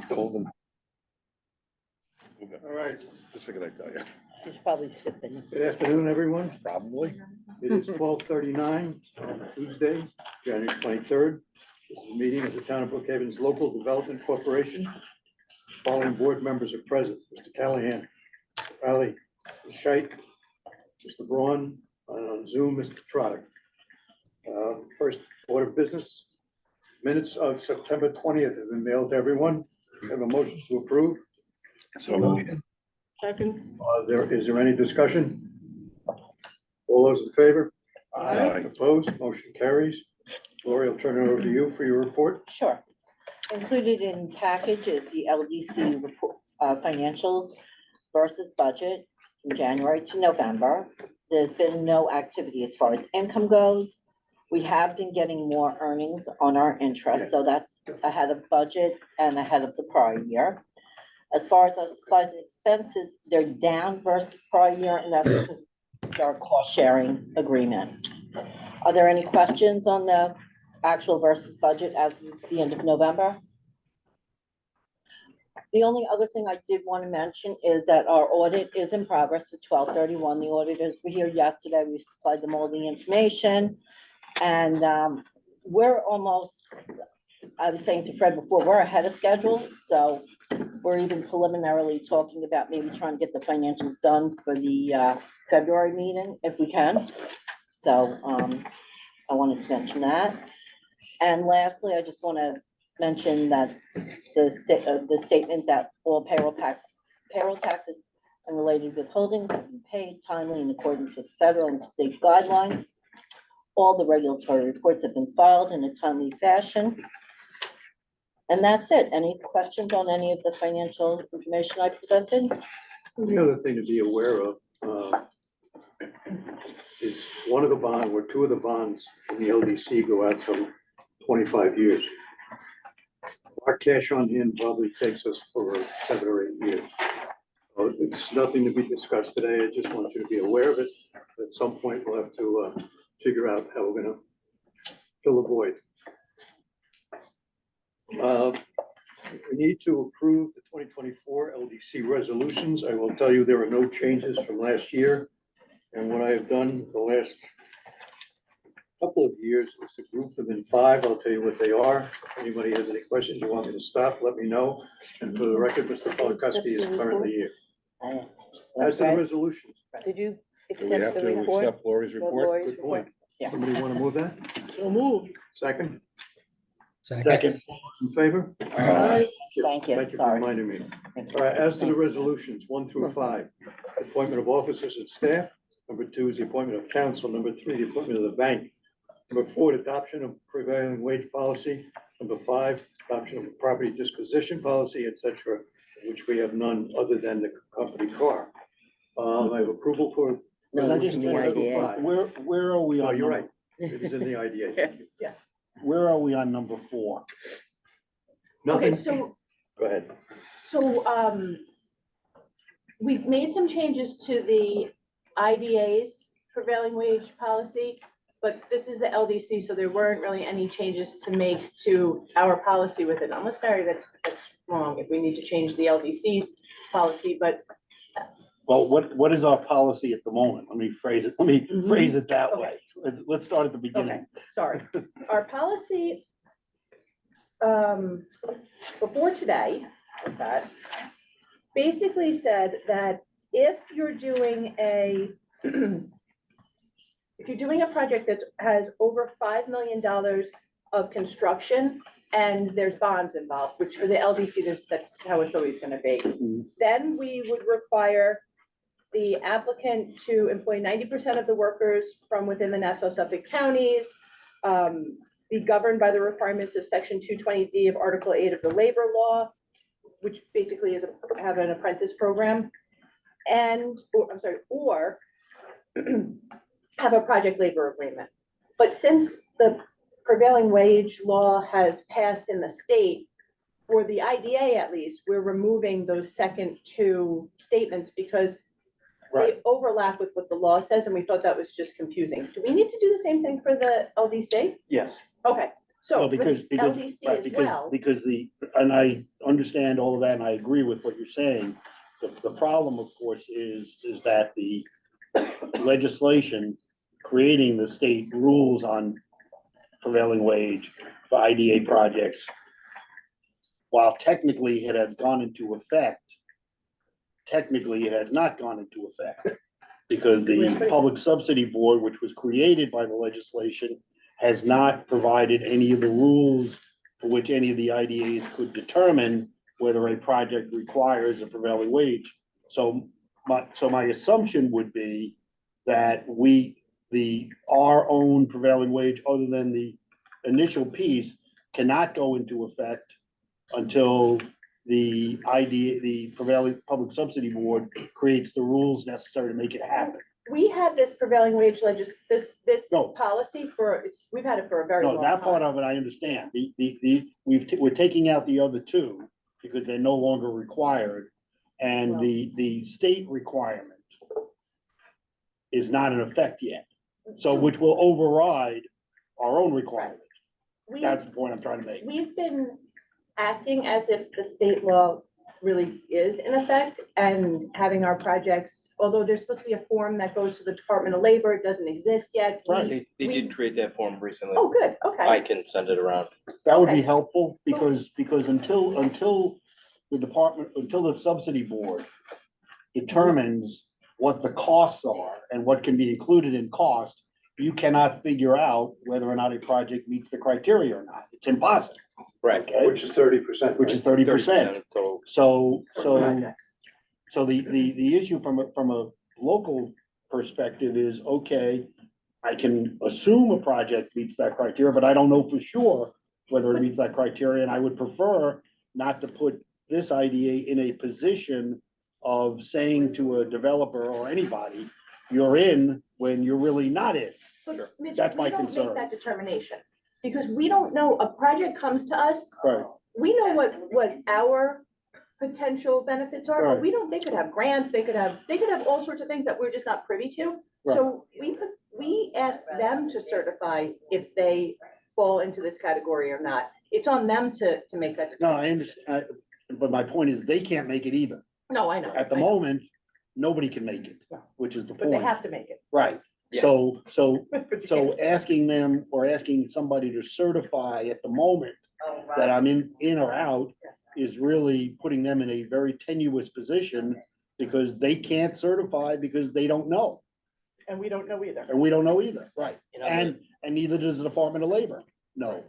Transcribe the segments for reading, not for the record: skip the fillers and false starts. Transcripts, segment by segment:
told them. All right. Just figured I'd tell you. He's probably sipping. Good afternoon, everyone. Probably. It is 12:39 on Tuesday, January 23rd. This is a meeting of the Town of Brookhaven's Local Development Corporation. Following board members are present: Mr. Callahan, Mr. Riley, Ms. Scheit, Mr. Braun, and on Zoom, Mr. Trotter. First order of business, minutes of September 20th have been mailed to everyone. We have a motion to approve. So, Second. Is there any discussion? All those in favor? Aye. Opposed? Motion carries. Lori, I'll turn it over to you for your report. Sure. Included in package is the LDC report, financials versus budget from January to November. There's been no activity as far as income goes. We have been getting more earnings on our interest, so that's ahead of budget and ahead of the prior year. As far as our supplies and expenses, they're down versus prior year, and that's because of our cost sharing agreement. Are there any questions on the actual versus budget as of the end of November? The only other thing I did want to mention is that our audit is in progress for 12/31. The auditors were here yesterday. We supplied them all the information. And we're almost, I was saying to Fred before, we're ahead of schedule. So we're even preliminarily talking about maybe trying to get the financials done for the February meeting if we can. So I wanted to mention that. And lastly, I just want to mention that the statement that all payroll taxes and related withholdings have been paid timely in accordance with federal and state guidelines. All the regulatory reports have been filed in a timely fashion. And that's it. Any questions on any of the financial information I presented? The other thing to be aware of is one of the bonds, or two of the bonds in the LDC go out some 25 years. Our cash on hand probably takes us for 7 or 8 years. So it's nothing to be discussed today. I just want you to be aware of it. At some point, we'll have to figure out how we're gonna fill the void. We need to approve the 2024 LDC resolutions. I will tell you there are no changes from last year. And what I have done the last couple of years is to group them in 5. I'll tell you what they are. If anybody has any questions, you want me to stop, let me know. And for the record, Mr. Polakowski is currently here. As to the resolutions, Did you Do we have accept the to report? accept Lori's report? Lori's good point. Yeah. Somebody want to move that? So moved. Second? Second. All those in favor? Thank you. Thank you for Sorry. reminding me. All right, as to the Thanks. resolutions, 1 through 5, appointment of officers and staff. Number 2 is the appointment of council. Number 3, the appointment of the bank. Number 4, adoption of prevailing wage policy. Number 5, adoption of a property disposition policy, etc., which we have none other than the company car. I have approval for No, that's resolutions in the 1 through IDA. 5. Where are we Oh, on? you're number- right. It is in the IDA. Thank you. Where are we on number 4? Nothing. Okay, so, Go ahead. we've made some changes to the IDA's prevailing wage policy, but this is the LDC, so there weren't really any changes to make to our policy with it. Unless, Barry, that's wrong, if we need to change the LDC's policy, but, Well, what is our policy at the moment? Let me phrase it that Okay. way. Let's start at the okay, beginning. sorry. Our policy, before today, was that, basically said that if you're doing a project that has over $5 million of construction and there's bonds involved, which for the LDC, that's how it's always gonna be. Then we would require the applicant to employ 90% of the workers from within the Nassau-Suffolk counties, be governed by the requirements of Section 220D of Article 8 of the Labor Law, which basically is have an apprentice program, or have a project labor agreement. But since the prevailing wage law has passed in the state, for the IDA at least, we're removing those second 2 statements because they overlap with what the law says, and we thought that was just confusing. Do we need to do the same thing for the LDC? Yes. Okay, So Well, with because, LDC right, as because, well, because and I understand all of that, and I agree with what you're saying. The problem, of course, is that the legislation creating the state rules on prevailing wage for IDA projects, while technically it has gone into effect, technically it has not gone into effect. Because the Public Subsidy Board, which was created by the legislation, has not provided any of the rules for which any of the IDAs could determine whether a project requires a prevailing wage. So my assumption would be that our own prevailing wage, other than the initial piece, cannot go into effect until the prevailing Public Subsidy Board creates the rules necessary to make it happen. we had this prevailing wage this No. policy we've had it for a very long No, time. that part of it I understand. We're taking out the other two because they're no longer required. And Well- the state requirement is not in effect yet. So which will override our own requirement. We- That's the point I'm trying to make. We've been acting as if the state law really is in effect and having our projects, although there's supposed to be a form that goes to the Department of Labor, it doesn't exist yet. Right. They did create that form recently. Oh, good, I okay. can send it around. That would be Okay. helpful because until the subsidy board determines what the costs are and what can be included in cost, you cannot figure out whether or not a project meets the criteria or not. It's impossible, Right. okay? Which is 30%. Which is 30%. Total. So Projects. the issue from a local perspective is, okay, I can assume a project meets that criteria, but I don't know for sure whether it meets that criteria, and I would prefer not to put this IDA in a position of saying to a developer or anybody, you're in when you're really not in. But Mitch, That's my we don't concern. make that determination, because we don't know, a project comes to us, Right. we know what our potential benefits are, but Right. we don't, they could have grants, they could have all sorts of things that we're just not privy to. So we ask them to certify if they fall into this category or not. It's on them to make that. No, I understand, but my point is, they can't make it either. No, I know. At the I know. moment, nobody can make it, which is the But they point. have to make it. Right, Yeah. so asking them or asking somebody to certify at the moment that I'm in or out is really putting them in a very tenuous position because they can't certify because they don't know. And we don't know either. And we don't know either, right? You know, And neither does the Department of Labor. No,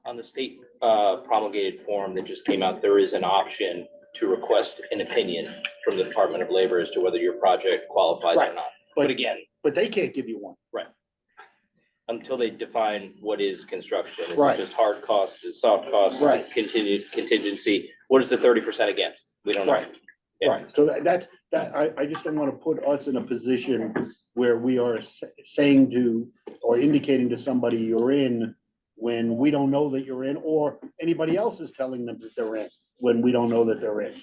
On the state promulgated form that just came out, there is an option to request an opinion from the Department of Labor as to whether your project qualifies or Right. not. But- But again, but they can't give you one. until they define what is construction, is it Right. just hard costs, is soft costs, Right. contingency? What is the 30% against? We don't know. Right. Yeah. Right, so I just don't want to put us in a position where we are saying to, or indicating to somebody you're in when we don't know that you're in, or anybody else is telling them that they're in, when we don't know that they're in.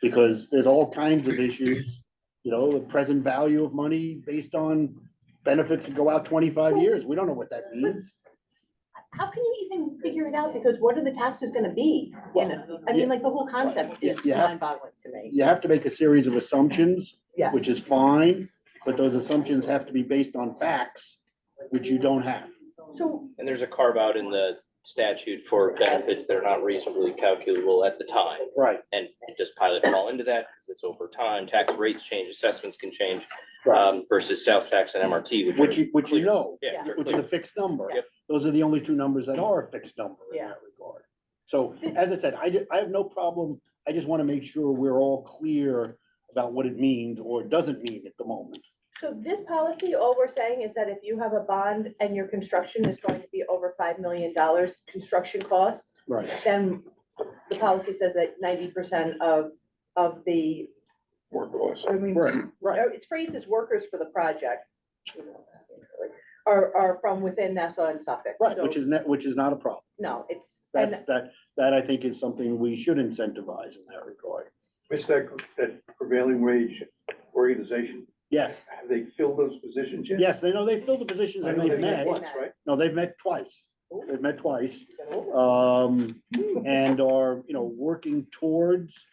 Because there's all kinds of issues, the present value of money based on benefits that go out 25 years. We don't know what that means. How can you even figure it out? Because what are the taxes gonna be? I mean, like, the whole concept is You have- mind boggling to me. You have to make a series of assumptions, Yes. which is fine, but those assumptions have to be based on facts, which you don't have. So, And there's a carve out in the statute for benefits that are not reasonably calculable at the time. Right. And does pilot fall into that? Because it's over time, tax rates change, assessments can change, Right. versus sales tax and MRT, Which which are you clear. know, Yeah, they're which is clear. a fixed number. Yep. Those are the only two numbers that are a fixed number in Yeah. that regard. So, as I said, I have no problem. I just want to make sure we're all clear about what it means or doesn't mean at the moment. so this policy, all we're saying is that if you have a bond and your construction is going to be over $5 million construction costs, Right. then the policy says that 90% of the, Workforce. I mean, Right. it's phrased as workers for the project are from within Nassau and Suffolk. Right, So, which is not a problem. no, it's, and That I think is something we should incentivize in that regard. It's that prevailing wage organization, Yes, have they filled those positions yet? yes, they know they filled the positions I and know they've they met met. once, right? No, they've met twice. They've met twice. And are, working towards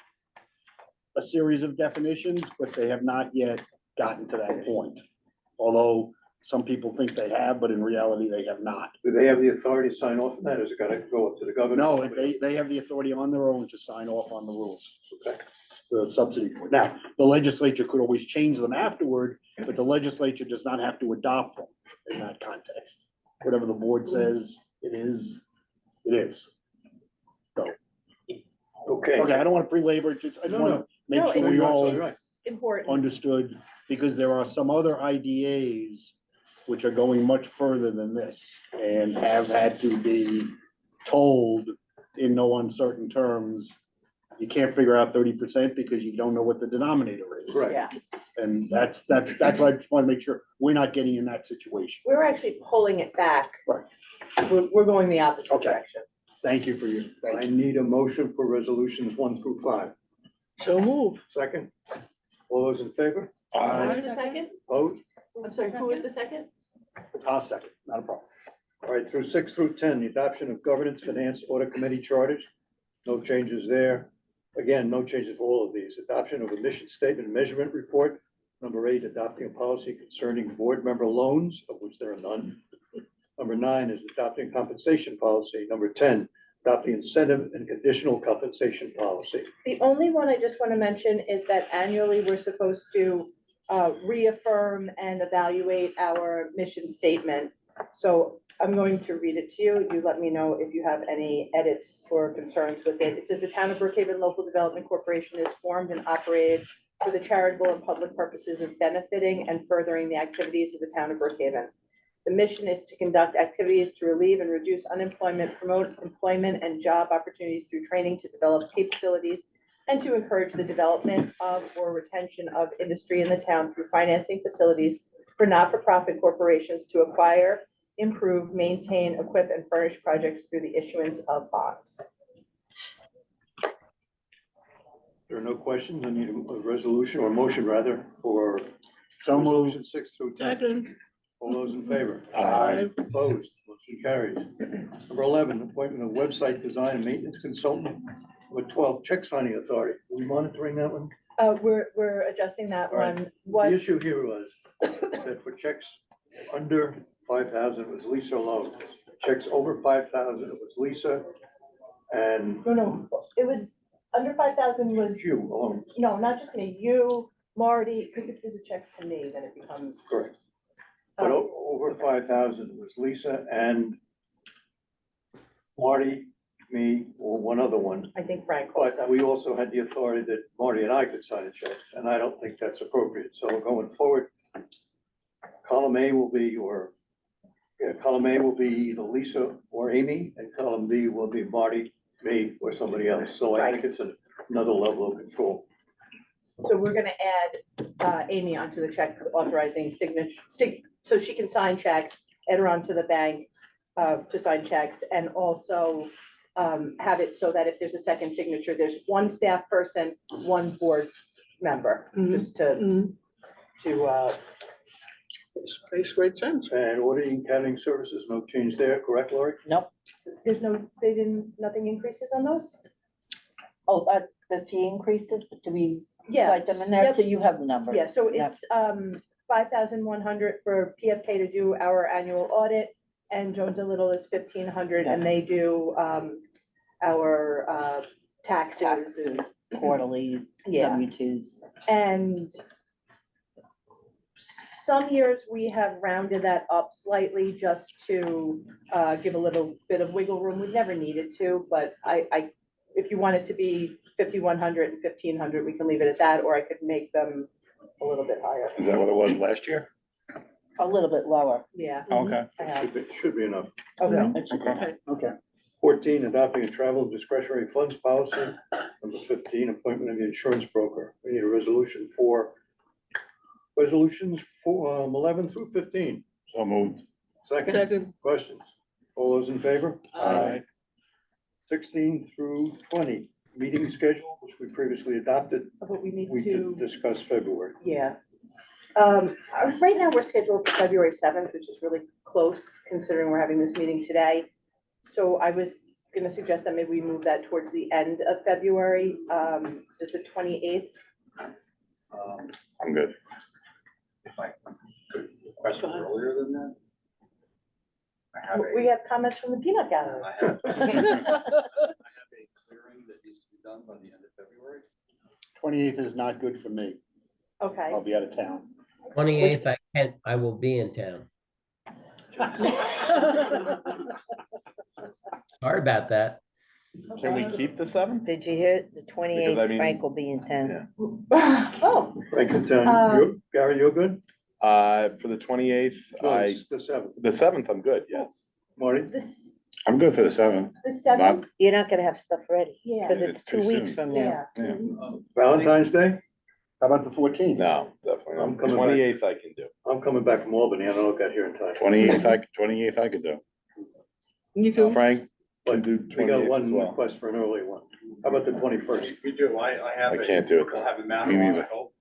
a series of definitions, but they have not yet gotten to that point. Although some people think they have, but in reality, they have not. Do they have the authority to sign off on that, or is it gotta go up to the governor? No, they have the authority on their own to sign off on the rules. Okay. The subsidy board. Now, the legislature could always change them afterward, but the legislature does not have to adopt them in that context. Whatever the board says it is, it is. Okay. Okay, I don't want to pre-labor, just, I just want to make No, sure we it's- all it's important. understood, because there are some other IDAs which are going much further than this and have had to be told in no uncertain terms, you can't figure out 30% because you don't know what the denominator is. Right. Yeah, And that's why I just want to make sure we're not getting in that situation. we're actually pulling it back. Right. We're going the opposite Okay. direction. Thank you for your, thank I you. need a motion for resolutions 1 through 5. So move. Second, all those in favor? Who Aye. was the second? Vote. I'm sorry, who was the second? I'll second, not a problem. All right, through 6 through 10, the adoption of governance, finance, audit committee charters. No changes there. Again, no changes for all of these. Adoption of a mission statement measurement report. Number 8, adopting a policy concerning board member loans, of which there are none. Number 9 is adopting compensation policy. Number 10, adopting incentive and conditional compensation policy. The only one I just want to mention is that annually we're supposed to reaffirm and evaluate our mission statement. So I'm going to read it to you. You let me know if you have any edits or concerns with it. It says the Town of Brookhaven Local Development Corporation is formed and operated for the charitable and public purposes of benefiting and furthering the activities of the Town of Brookhaven. The mission is to conduct activities to relieve and reduce unemployment, promote employment and job opportunities through training to develop capabilities, and to encourage the development of or retention of industry in the town through financing facilities for not-for-profit corporations to acquire, improve, maintain, equip, and furnish projects through the issuance of bonds. There are no questions. I need a resolution or motion rather for So moved. resolution 6 through 10. Second. All those in favor? Aye. Opposed, motion carries. Number 11, appointment of website design and maintenance consultant. Number 12, check signing authority. Are we monitoring that one? We're adjusting that All right. one. The What, issue here was that for checks under 5,000, it was Lisa alone. Checks over 5,000, it was Lisa and no, it was, under 5,000 was, you alone. no, not just me, you, Marty, because if there's a check to me, then it becomes. Correct. But um, over 5,000, it was Lisa and Marty, me, or one other one. I think Frank But also. we also had the authority that Marty and I could sign a check, and I don't think that's appropriate. So going forward, column A will be, column A will be either Lisa or Amy, and column B will be Marty, me, or somebody else. So I think it's another level of control. So we're gonna add Amy onto the check authorizing signature, so she can sign checks, add her onto the bank to sign checks, and also have it so that if there's a second signature, there's one staff person, one board member, just to, Makes great sense. And auditing accounting services, no change there, correct, Lori? Nope. there's no, nothing increases on those? Oh, the fee increases, but do we Yeah, cite them in there? yep. So you have the numbers? Yeah, so Yep. it's 5,100 for PFK to do our annual audit, and Jones and Little is 1,500, and they do our taxes. Taxes, quarterlies, Yeah. W-2s. And some years we have rounded that up slightly just to give a little bit of wiggle room. We've never needed to, but if you want it to be 5,100 and 1,500, we can leave it at that, or I could make them a little bit higher. Is that what it was last year? A little bit lower. Yeah. Okay. I have. Should be enough. Okay. It should be. Okay. 14, adopting a travel discretionary funds policy. Number 15, appointment of the insurance broker. We need a resolution for resolutions for 11 through 15. So moved. Second, Second. questions? All those in favor? Aye. 16 through 20, meeting schedule, which we previously adopted. But we need We to, did discuss February. yeah. Right now, we're scheduled for February 7th, which is really close, considering we're having this meeting today. So I was gonna suggest that maybe we move that towards the end of February, just the 28th. I'm good. If I could request it earlier than that? I have We a, have comments from the peanut gallery. I have a clearing that needs to be done by the end of February. 28th is not good for me. Okay. I'll be out of town. 28th, I will be in town. Sorry about that. Can we keep the 7th? Did you hear? The Because, I twenty-eighth, mean- Frank will be in town. Oh, Frank and Tom, Gary, you're good? For the 28th, No, it's the seventh. the 7th, I'm good, yes. Marty? this, I'm good for the 7th. the 7th? You're not gonna have stuff ready, Yeah. because It's it's 2 too weeks soon. from now. Yeah. Valentine's Day? How about the 14th? No, definitely I'm not. coming back. 28th I can do. I'm coming back from Albany. I don't know if I got here in time. 28th I could do. You too. Frank can But do we got 28th as one well. request for an early one. How about the 21st? We do, I have. I can't do it. We'll have a matter Me on, I neither. hope.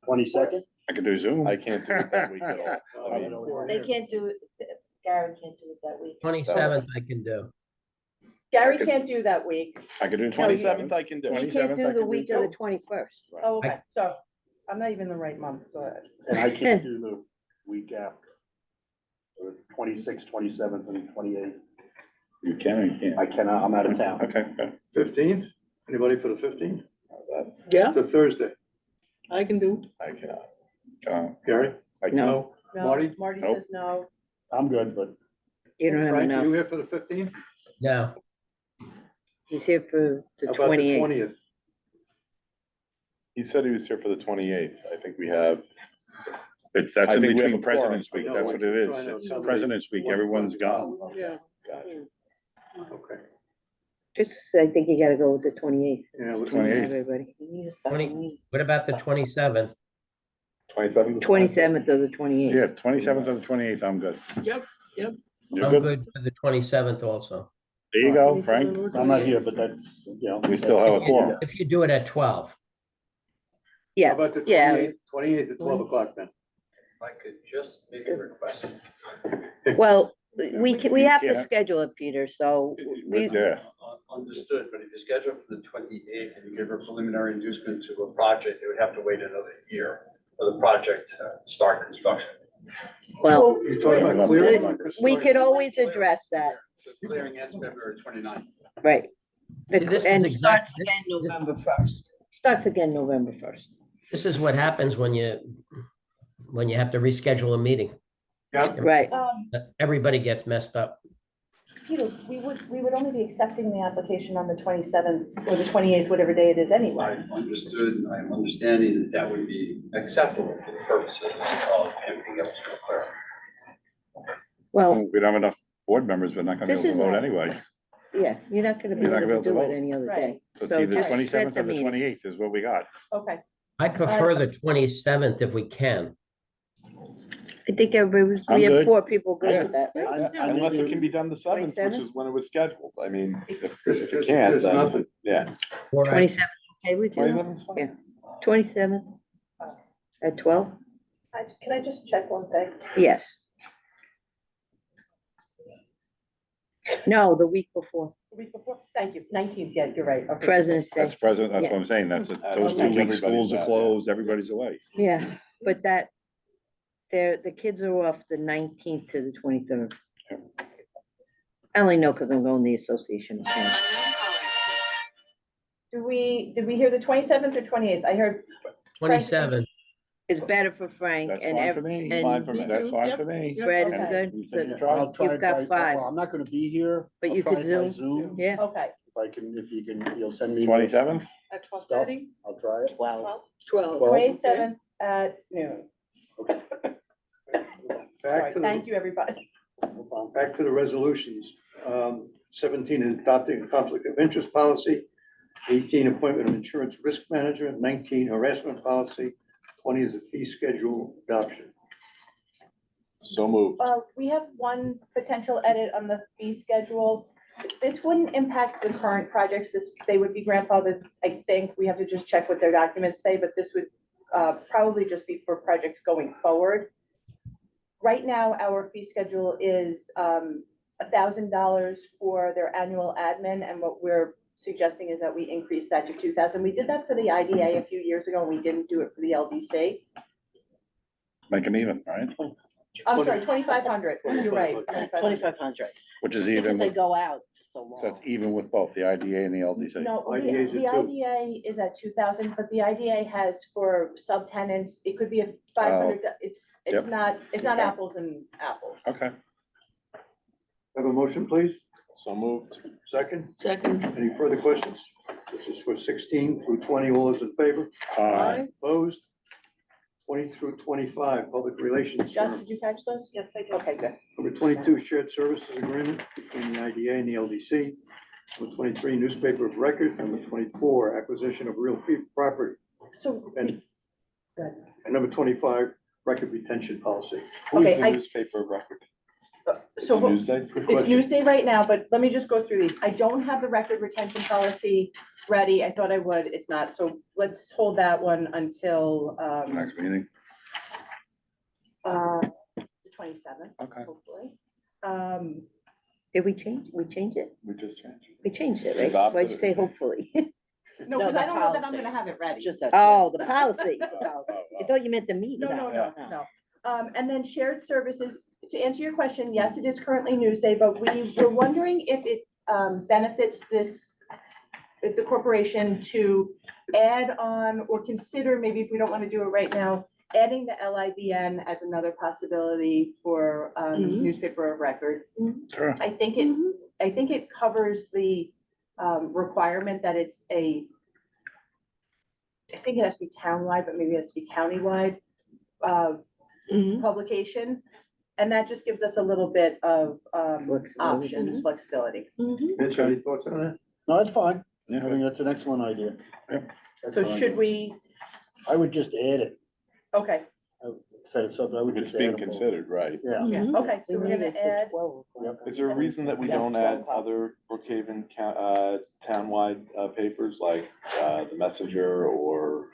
22nd? I can do Zoom. I can't do it that week at all. I mean, They can't do it, Gary can't do it that week. 27th I can do. Gary can't do that week. I can do No, 27th, I can do. He 27th, can't I do the can week too. of the 21st. Oh, okay, so I'm not even in the right month, so. And I can't do the week after. Or 26th, 27th, and 28th. You can or you can't? I cannot, I'm out of town. Okay, good. 15th? Anybody for the 15th? Yeah, It's a Thursday. I can do. I cannot. Gary? I can. No. No, Marty? Marty Nope. says no. I'm good, but You don't have Frank, enough. you here for the 15th? No, He's here for the How about the 28th. 20th? He said he was here for the 28th. I think we have. It's, I that's in think we have a between President's quorum. Week, I know, that's what I'm it trying is, to it's accommodate President's Week, one everyone's person. gone. Yeah. Gotcha. Okay. Just, I think you gotta go with the 28th. Yeah, let's- 28th. Everybody. You need a special 20. meeting. what about the 27th? 27th? 27th or the 28th. Yeah, 27th or the 28th, I'm good. Yep, yep. You're I'm good? good for the 27th also. There you go, Frank. I'm not here, but that's, you know. We still have a that's- quorum. If you do it at 12, How Yeah, about the yeah. 28th? 28th at 12 o'clock then? If I could just make a request. Well, we have to can't- schedule it, Peter, so we, Yeah, Understood, but if you schedule for the 28th and you give a preliminary inducement to a project, it would have to wait another year for the project to start construction. well, You're talking about clearing? we could always address that, So clearing ends February 29th. right? See, this is And exact- starts again November 1st. Starts again November 1st. this is what happens when you have to reschedule a meeting. Right. Everybody gets messed up. Peter, we would only be accepting the application on the 27th or the 28th, whatever day it is anyway. I understood, and I'm understanding that that would be acceptable for the purposes of him being able to clear. Well, we don't have enough board members, we're not gonna be This able to is- vote anyway. yeah, you're not gonna be You're not able to do it vote. any other Right. day. So it's So either just set 27th the or the meeting. 28th is what we got. Okay, I prefer the 27th if we can. I think everybody, I'm we have good. 4 people good Yeah. with that, right? Unless it can be done the 7th, which 27th? is when it was scheduled. I mean, if There's- it there's- can't, there's then, nothing. yeah. Or I- 27th, okay with you? 27th 's fine. Yeah. 27th at 12? can I just check one thing? Yes. No, the week before, The week before? Thank you, 19th, yeah, you're right. Okay. President's Day. That's President, that's Yeah. what I'm saying, that's, I those don't 2 think weeks, everybody's schools are out, yeah. closed, everybody's away. Yeah, but the kids are off the 19th to the 23rd. I only know because I'm going to the Association of Parents. Did we hear the 27th or 28th? I heard. 27th, It's better for Frank That's and fine for me, and Fine for me. that's fine Yep. for me. Fred is Okay. good. You said you Good. tried. I'll try You've got by- 5. well, I'm not gonna be here. But I'll you try could it by Zoom. Zoom. Yeah, Okay, If you can, you'll send me. 27th? At Stuff. 12:30? I'll try it. 12. 12. 27th at noon. Back Sorry, to thank the, you, everybody. back to the resolutions. 17 is adopting a conflict of interest policy. 18, appointment of insurance risk manager. 19, harassment policy. 20 is a fee schedule adoption. So moved. We have one potential edit on the fee schedule. This wouldn't impact the current projects. They would be grandfathered, I think. We have to just check what their documents say, but this would probably just be for projects going forward. right now, our fee schedule is $1,000 for their annual admin, and what we're suggesting is that we increase that to 2,000. We did that for the IDA a few years ago, and we didn't do it for the LDC. Make them even, right? I'm sorry, 2,500, you're right. 2,500. Which is Because even, they with- go out for so long. so that's even with both the IDA and the LDC. No, IDA is the at 2. IDA is at 2,000, but the IDA has for subtenants, it could be a 500, it's Yep. not Okay. apples and apples. Okay. Have a motion, please? So moved. Second, Second. any further questions? This is for 16 through 20, all those in favor? Opposed? 20 through 25, public relations. Jess, firm. did you catch those? Yes, I do. Okay, good. Number 22, shared services agreement between the IDA and the LDC. Number 23, newspaper of record. Number 24, acquisition of real property. So, And Good. and number 25, record retention policy. Who is Okay, the I- newspaper of record? Is so it Newsdays? Good it's question. Newsday right now, but let me just go through these. I don't have the record retention policy ready. I thought I would. It's not. So let's hold that one until Next meeting. the 27th, Okay. hopefully. Did we change? We changed it? We just changed. We changed it, We right? adopted Why'd you it. say hopefully? No, No, because the I don't know that I'm policy. gonna have it ready. Just Oh, the policy. I thought you meant the meeting. No. And then shared services, to answer your question, yes, it is currently Newsday, but we were wondering if it benefits if the corporation to add on or consider, maybe if we don't want to do it right now, adding the LIBN as another possibility for newspaper of record. Sure. I think it covers the requirement that it's I think it has to be townwide, but maybe it has to be countywide publication. And that just gives us a little bit of options, flexibility. Mitch, any thoughts on that? No, it's fine. I Yeah. think that's an excellent idea. Yep. That's So fine. should we, I would just add it. okay, Said it's something, I would It's just add. being them both. considered, right? Yeah. yeah, okay, so we're gonna add, Yep. Is there a reason that we don't add other Brookhaven townwide papers like the Messenger or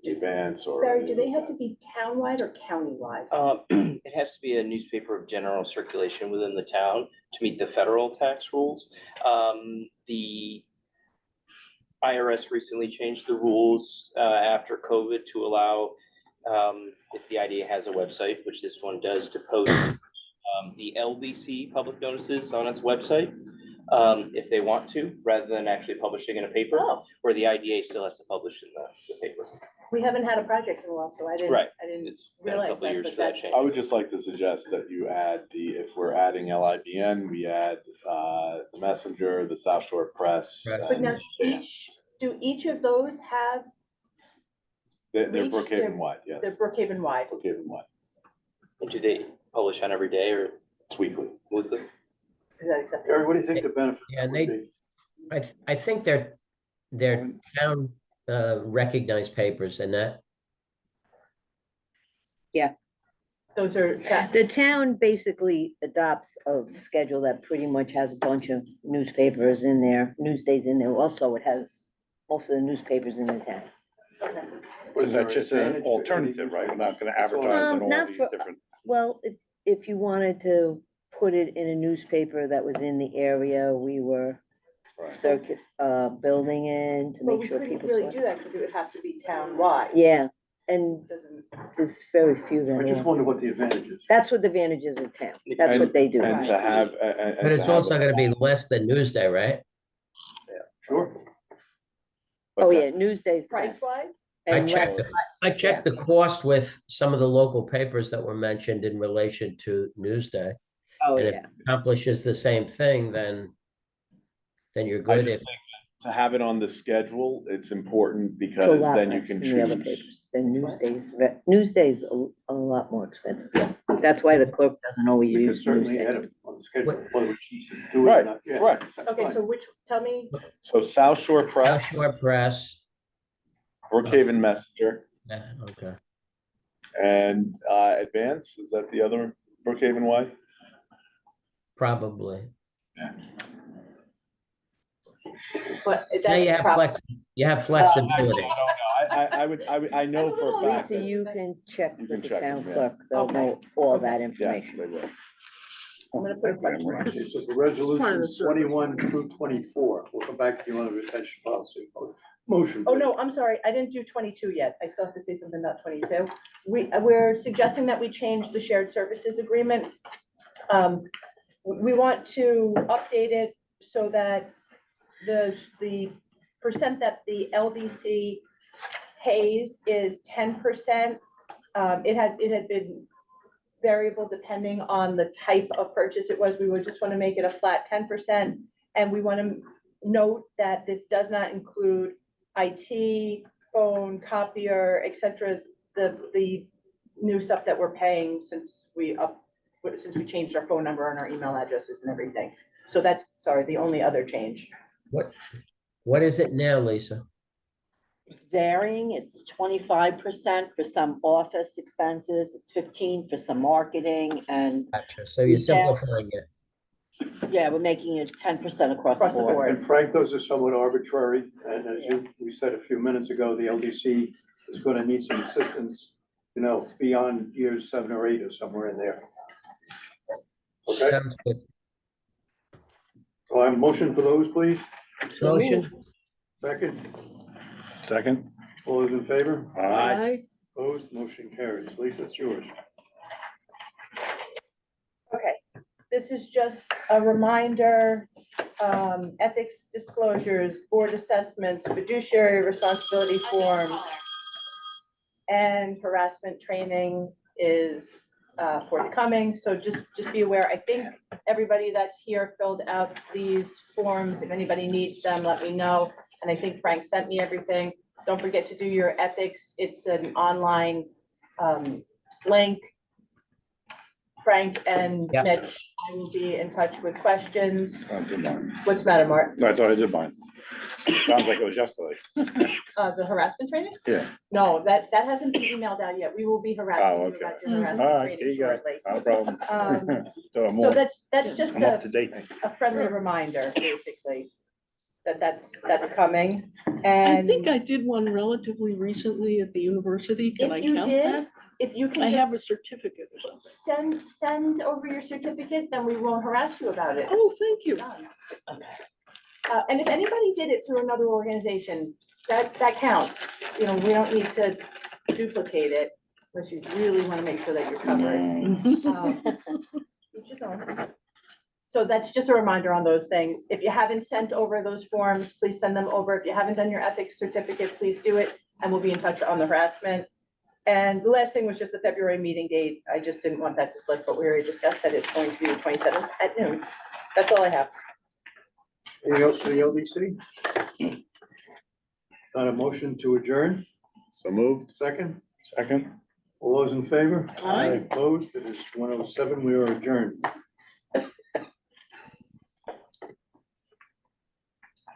the Advance or? Barry, any do of they those have to guys? be townwide or countywide? It has to be a newspaper of general circulation within the town to meet the federal tax rules. The IRS recently changed the rules after COVID to allow, if the IDA has a website, which this one does, to post the LDC public notices on its website if they want to, rather than actually publishing in a paper, Oh, where the IDA still has to publish in the paper. we haven't had a project in a while, so I Right. didn't It's been a realize couple of that, years but for that that's. change. I would just like to suggest that you add if we're adding LIBN, we add the Messenger, the South Shore Press. Right. But now and do each of those have They're reach, they're- Brookhaven wide, yes. the Brookhaven wide? Brookhaven wide. And do they publish on every day or It's weekly. weekly? Is that acceptable? Gary, what do you think the benefit Yeah, and would be? I think they're town recognized papers and that, Those are, The town basically adopts a schedule that pretty much has a bunch of newspapers in there, newsdays in there. Also, it has most of the newspapers in the town. Is that just an alternative, right? We're not gonna advertise in all Not these for- different. Well, if you wanted to put it in a newspaper that was in the area we were building in to but make we sure couldn't people. really saw it. do that because it would have to be town-wide. Yeah, and Doesn't, there's very few I that just are. wonder what the advantage is. That's what the advantage is of town. That's what they do. And to have. but it's also gonna be less than Newsday, right? Sure. Oh, yeah, Newsday's. price-wise? I And checked, less, I checked the cost with some of the local papers that were mentioned in relation to Newsday. oh, And if yeah. it accomplishes the same thing, then you're I good. just If think that to have it on the schedule, it's important It's a because lot then you less can than the other choose. papers. Than Newsdays. Newsday's a lot more expensive. That's why the clerk doesn't always We could use certainly Newsday. add it on the schedule, whether we choose to do it or Right, not. Yeah, right. that's Okay, fine. so tell me, So South Shore South Press, Shore Press, Brookhaven Messenger, yeah, okay. and Advance, is that the other Brookhaven wide? Probably. but is Now you that have prob- you have flexibility. No, I know for a fact Lisa, that, you can check You with can the check town them, yeah. clerk. They'll Okay. know all that yes, information. they will. I'm gonna put a question mark. Okay, so the Part of the resolutions service. 21 through 24, we'll come back to you on the retention policy. Motion. Oh, please. no, I'm sorry, I didn't do 22 yet. I still have to say something about 22. We're suggesting that we change the shared services agreement. We want to update it so that the percent that the LDC pays is 10%. It had been variable depending on the type of purchase it was. We would just want to make it a flat 10%. And we want to note that this does not include IT, phone, copier, et cetera, the new stuff that we're paying since we changed our phone number and our email addresses and everything. So that's, sorry, the only other change. What is it now, Lisa? Varying, it's 25% for some office expenses, it's 15 for some marketing, and Gotcha. So you're Retail. simplifying it. yeah, we're making it 10% across the Across the board. board. And Frank, those are somewhat arbitrary, and as we said a few minutes ago, the LDC is gonna need some assistance, beyond years 7 or 8 or somewhere in there. Okay, Sounds good. so I have a motion for those, please. So Motion? moved. Second, Second? all those in favor? Aye. Opposed, motion carries. Lisa, it's yours. Okay, this is just a reminder, ethics disclosures, board assessments, fiduciary responsibility forms, and harassment training is forthcoming, so just be aware. I think everybody that's here filled out these forms. If anybody needs them, let me know. And I think Frank sent me everything. Don't forget to do your ethics. It's an online link. Frank and Yep. Mitch, I will be in touch with questions. I did mine. What's the matter, Mark? No, I thought I did mine. Sounds like it was yesterday. The harassment training? Yeah. No, that hasn't been emailed out yet. We will be harassing Oh, you okay. about your All harassment right, there training you go. shortly. Not a problem. So I'm So more, that's just I'm up to date. a friendly reminder, basically, that's coming. I And think I did one relatively recently at the university. Can I if you count did, that? if you I can have a just certificate or something. send over your certificate, then we won't harass you about it. Oh, thank you. Done. And if anybody did it through another organization, that counts. We don't need to duplicate it unless you really want to make sure that you're covered. Each his own. So that's just a reminder on those things. If you haven't sent over those forms, please send them over. If you haven't done your ethics certificate, please do it, and we'll be in touch on the harassment. And the last thing was just the February meeting date. I just didn't want that to slip, but we already discussed that it's going to be the 27th at noon. That's all I have. Anything else for the LDC? Not a motion to adjourn? So moved. Second? Second? All those in favor? Aye. Opposed? It is 1:07. We are adjourned.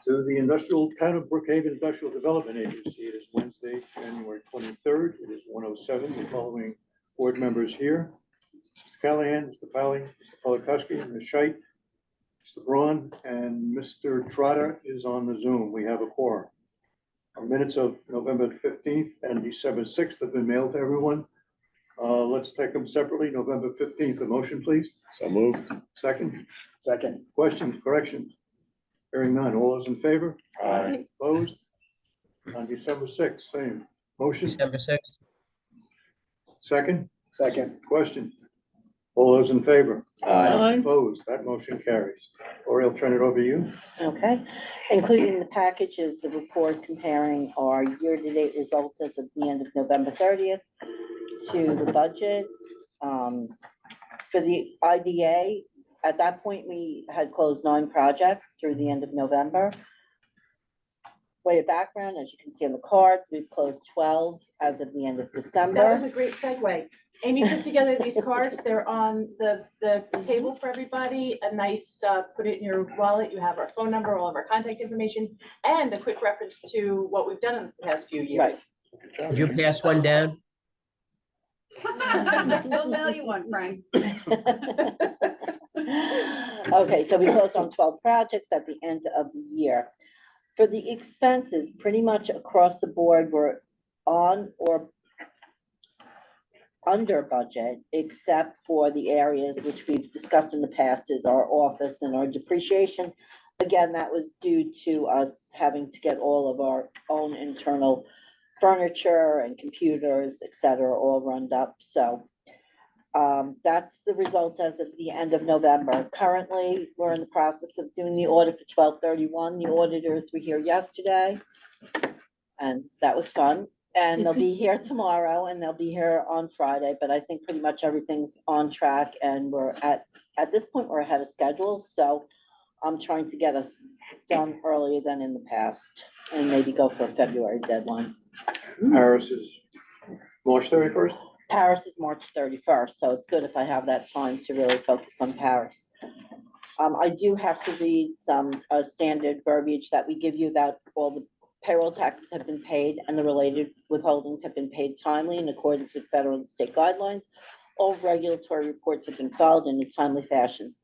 To the Town of Brookhaven Industrial Development Agency, it is Wednesday, January 23rd. It is 1:07. The following board members here: Mr. Callahan, Mr. Pally, Mr. Polakowski, Ms. Scheit, Mr. Braun, and Mr. Trotter is on the Zoom. We have a quorum. Our minutes of November 15th and December 6th have been mailed to everyone. Let's take them separately. November 15th, a motion, please. So moved. Second, Second. questions, corrections? Hearing none. All those in favor? Aye. Opposed? On December 6th, same. Motion, December 6th? second, Second. question. All those in favor? Aye. Opposed? That motion carries. Ori, I'll turn it over to you. Okay, including in the package is the report comparing our year-to-date results as of the end of November 30th to the budget. For the IDA, at that point, we had closed 9 projects through the end of November. Way of background, as you can see on the cards, we've closed 12 as of the end of That was December. a great segue. Amy put together these cards. They're on the table for everybody. A nice, put it in your wallet. You have our phone number, all of our contact information, and a quick reference to what we've done in the past few years. Did you pass one down? We'll mail you one, Frank. Okay, so we closed on 12 projects at the end of the year. For the expenses, pretty much across the board, we're on or under budget, except for the areas which we've discussed in the past is our office and our depreciation. Again, that was due to us having to get all of our own internal furniture and computers, et cetera, all run up. So that's the result as of the end of November. Currently, we're in the process of doing the audit for 12/31. The auditors were here yesterday, and that was fun. And they'll be here tomorrow, and they'll be here on Friday, but I think pretty much everything's on track, and we're at this point, we're ahead of schedule, so I'm trying to get us done earlier than in the past, and maybe go for a February deadline. Paris is March 31st. Paris is March 31st, so it's good if I have that time to really focus on Paris. I do have to read some standard verbiage that we give you about all the payroll taxes have been paid and the related withholdings have been paid timely in accordance with federal and state guidelines. All regulatory reports have been filed in a timely fashion.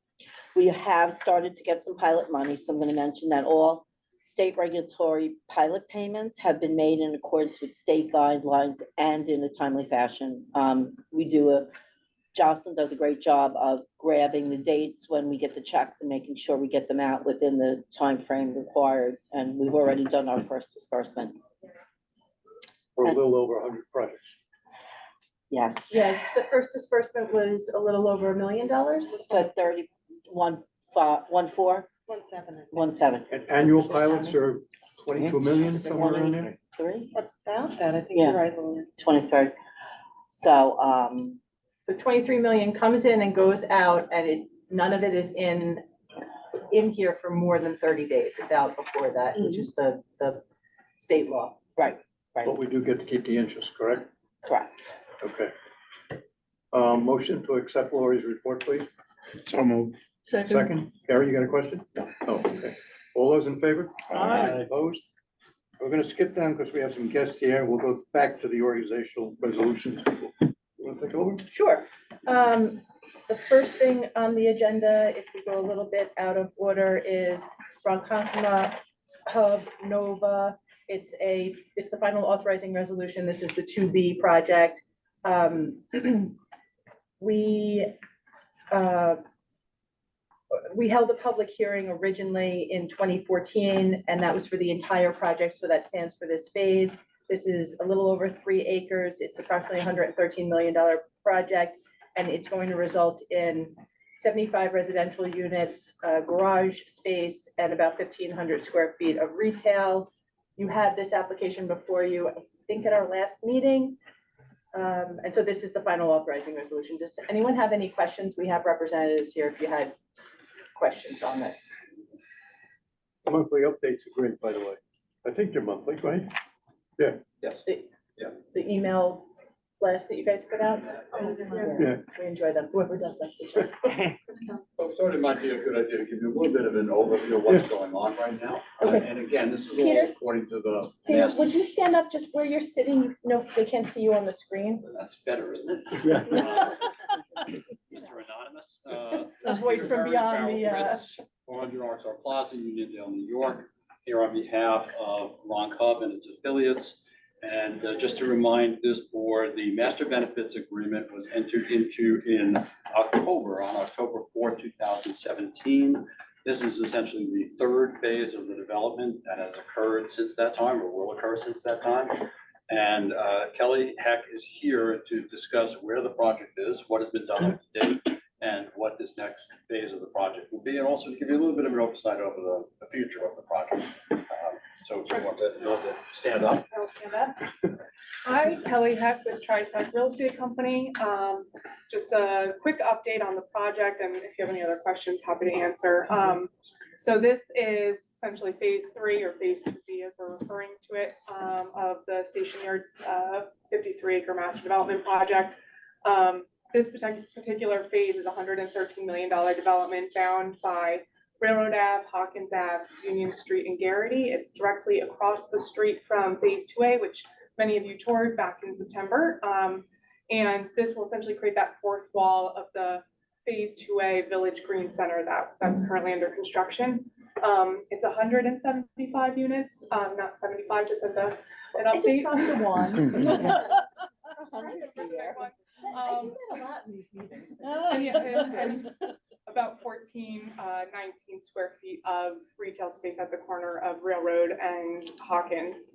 We have started to get some pilot money, so I'm going to mention that all state regulatory pilot payments have been made in accordance with state guidelines and in a timely fashion. Jocelyn does a great job of grabbing the dates when we get the checks and making sure we get them out within the time frame required. And we've already done our first disbursement. For a little over 100 projects. Yes. Yeah, the first disbursement was a little over $1 million. For 1.7. And annual pilots are 22 million, somewhere around there. 23, About that, I think Yeah. you're right, Lillian. 23. So, So 23 million comes in and goes out, and none of it is in here for more than 30 days. It's out before that, which is the state law. right, But we do get to keep the interest, correct? correct. Okay. Motion to accept Lori's report, please. So moved. Second, Gary, you got a question? No. Oh, okay. All those in favor? Aye. Opposed? We're gonna skip down because we have some guests here. We'll go back to the organizational resolutions. You want to take over? Sure. The first thing on the agenda, if we go a little bit out of order, is Brookhaven Hub Nova. It's the final authorizing resolution. This is the 2B project. We held a public hearing originally in 2014, and that was for the entire project, so that stands for this phase. This is a little over 3 acres. It's approximately $113 million project, and it's going to result in 75 residential units, garage space, and about 1,500 square feet of retail. You had this application before you, I think, at our last meeting. And so this is the final authorizing resolution. Does anyone have any questions? We have representatives here if you had questions on this. Monthly updates are great, by the way. I think they're monthly, right? Yeah. Yes. The email blast that you guys put out? Yeah. We enjoy them, whoever does that. So I thought it might be a good idea to give you a little bit of an overview of what's going on right now. Okay. And again, this is all Peter? according to the. Peter, master- would you stand up just where you're sitting? No, they can't see you on the screen. That's better, isn't it? Yeah. Mr. Anonymous. A voice from beyond the, 400 Arkansas Plaza, Uniondale, New York, here on behalf of Ron Hub and its affiliates. And just to remind this board, the master benefits agreement was entered into in October, on October 4th, 2017. This is essentially the third phase of the development that has occurred since that time, or will occur since that time. And Kelly Heck is here to discuss where the project is, what has been done up to date, and what this next phase of the project will be, and also to give you a little bit of an oversight over the future of the project. So if you want to stand up. I'll stand up. Hi, Kelly Heck with Tri-Tech Real Estate Company. Just a quick update on the project, and if you have any other questions, happy to answer. So this is essentially phase 3 or phase 2B as we're referring to it, of the Station Yards 53-acre master development project. This particular phase is a $113 million development bound by Railroad Ave, Hawkins Ave, Union Street, and Garrity. It's directly across the street from phase 2A, which many of you toured back in September. And this will essentially create that fourth wall of the phase 2A Village Green Center that's currently under construction. It's 175 units, not 75, just as a an I just update. got the one. I Um, do that a lot in these meetings. And yeah, and about 19 square feet of retail space at the corner of Railroad and Hawkins.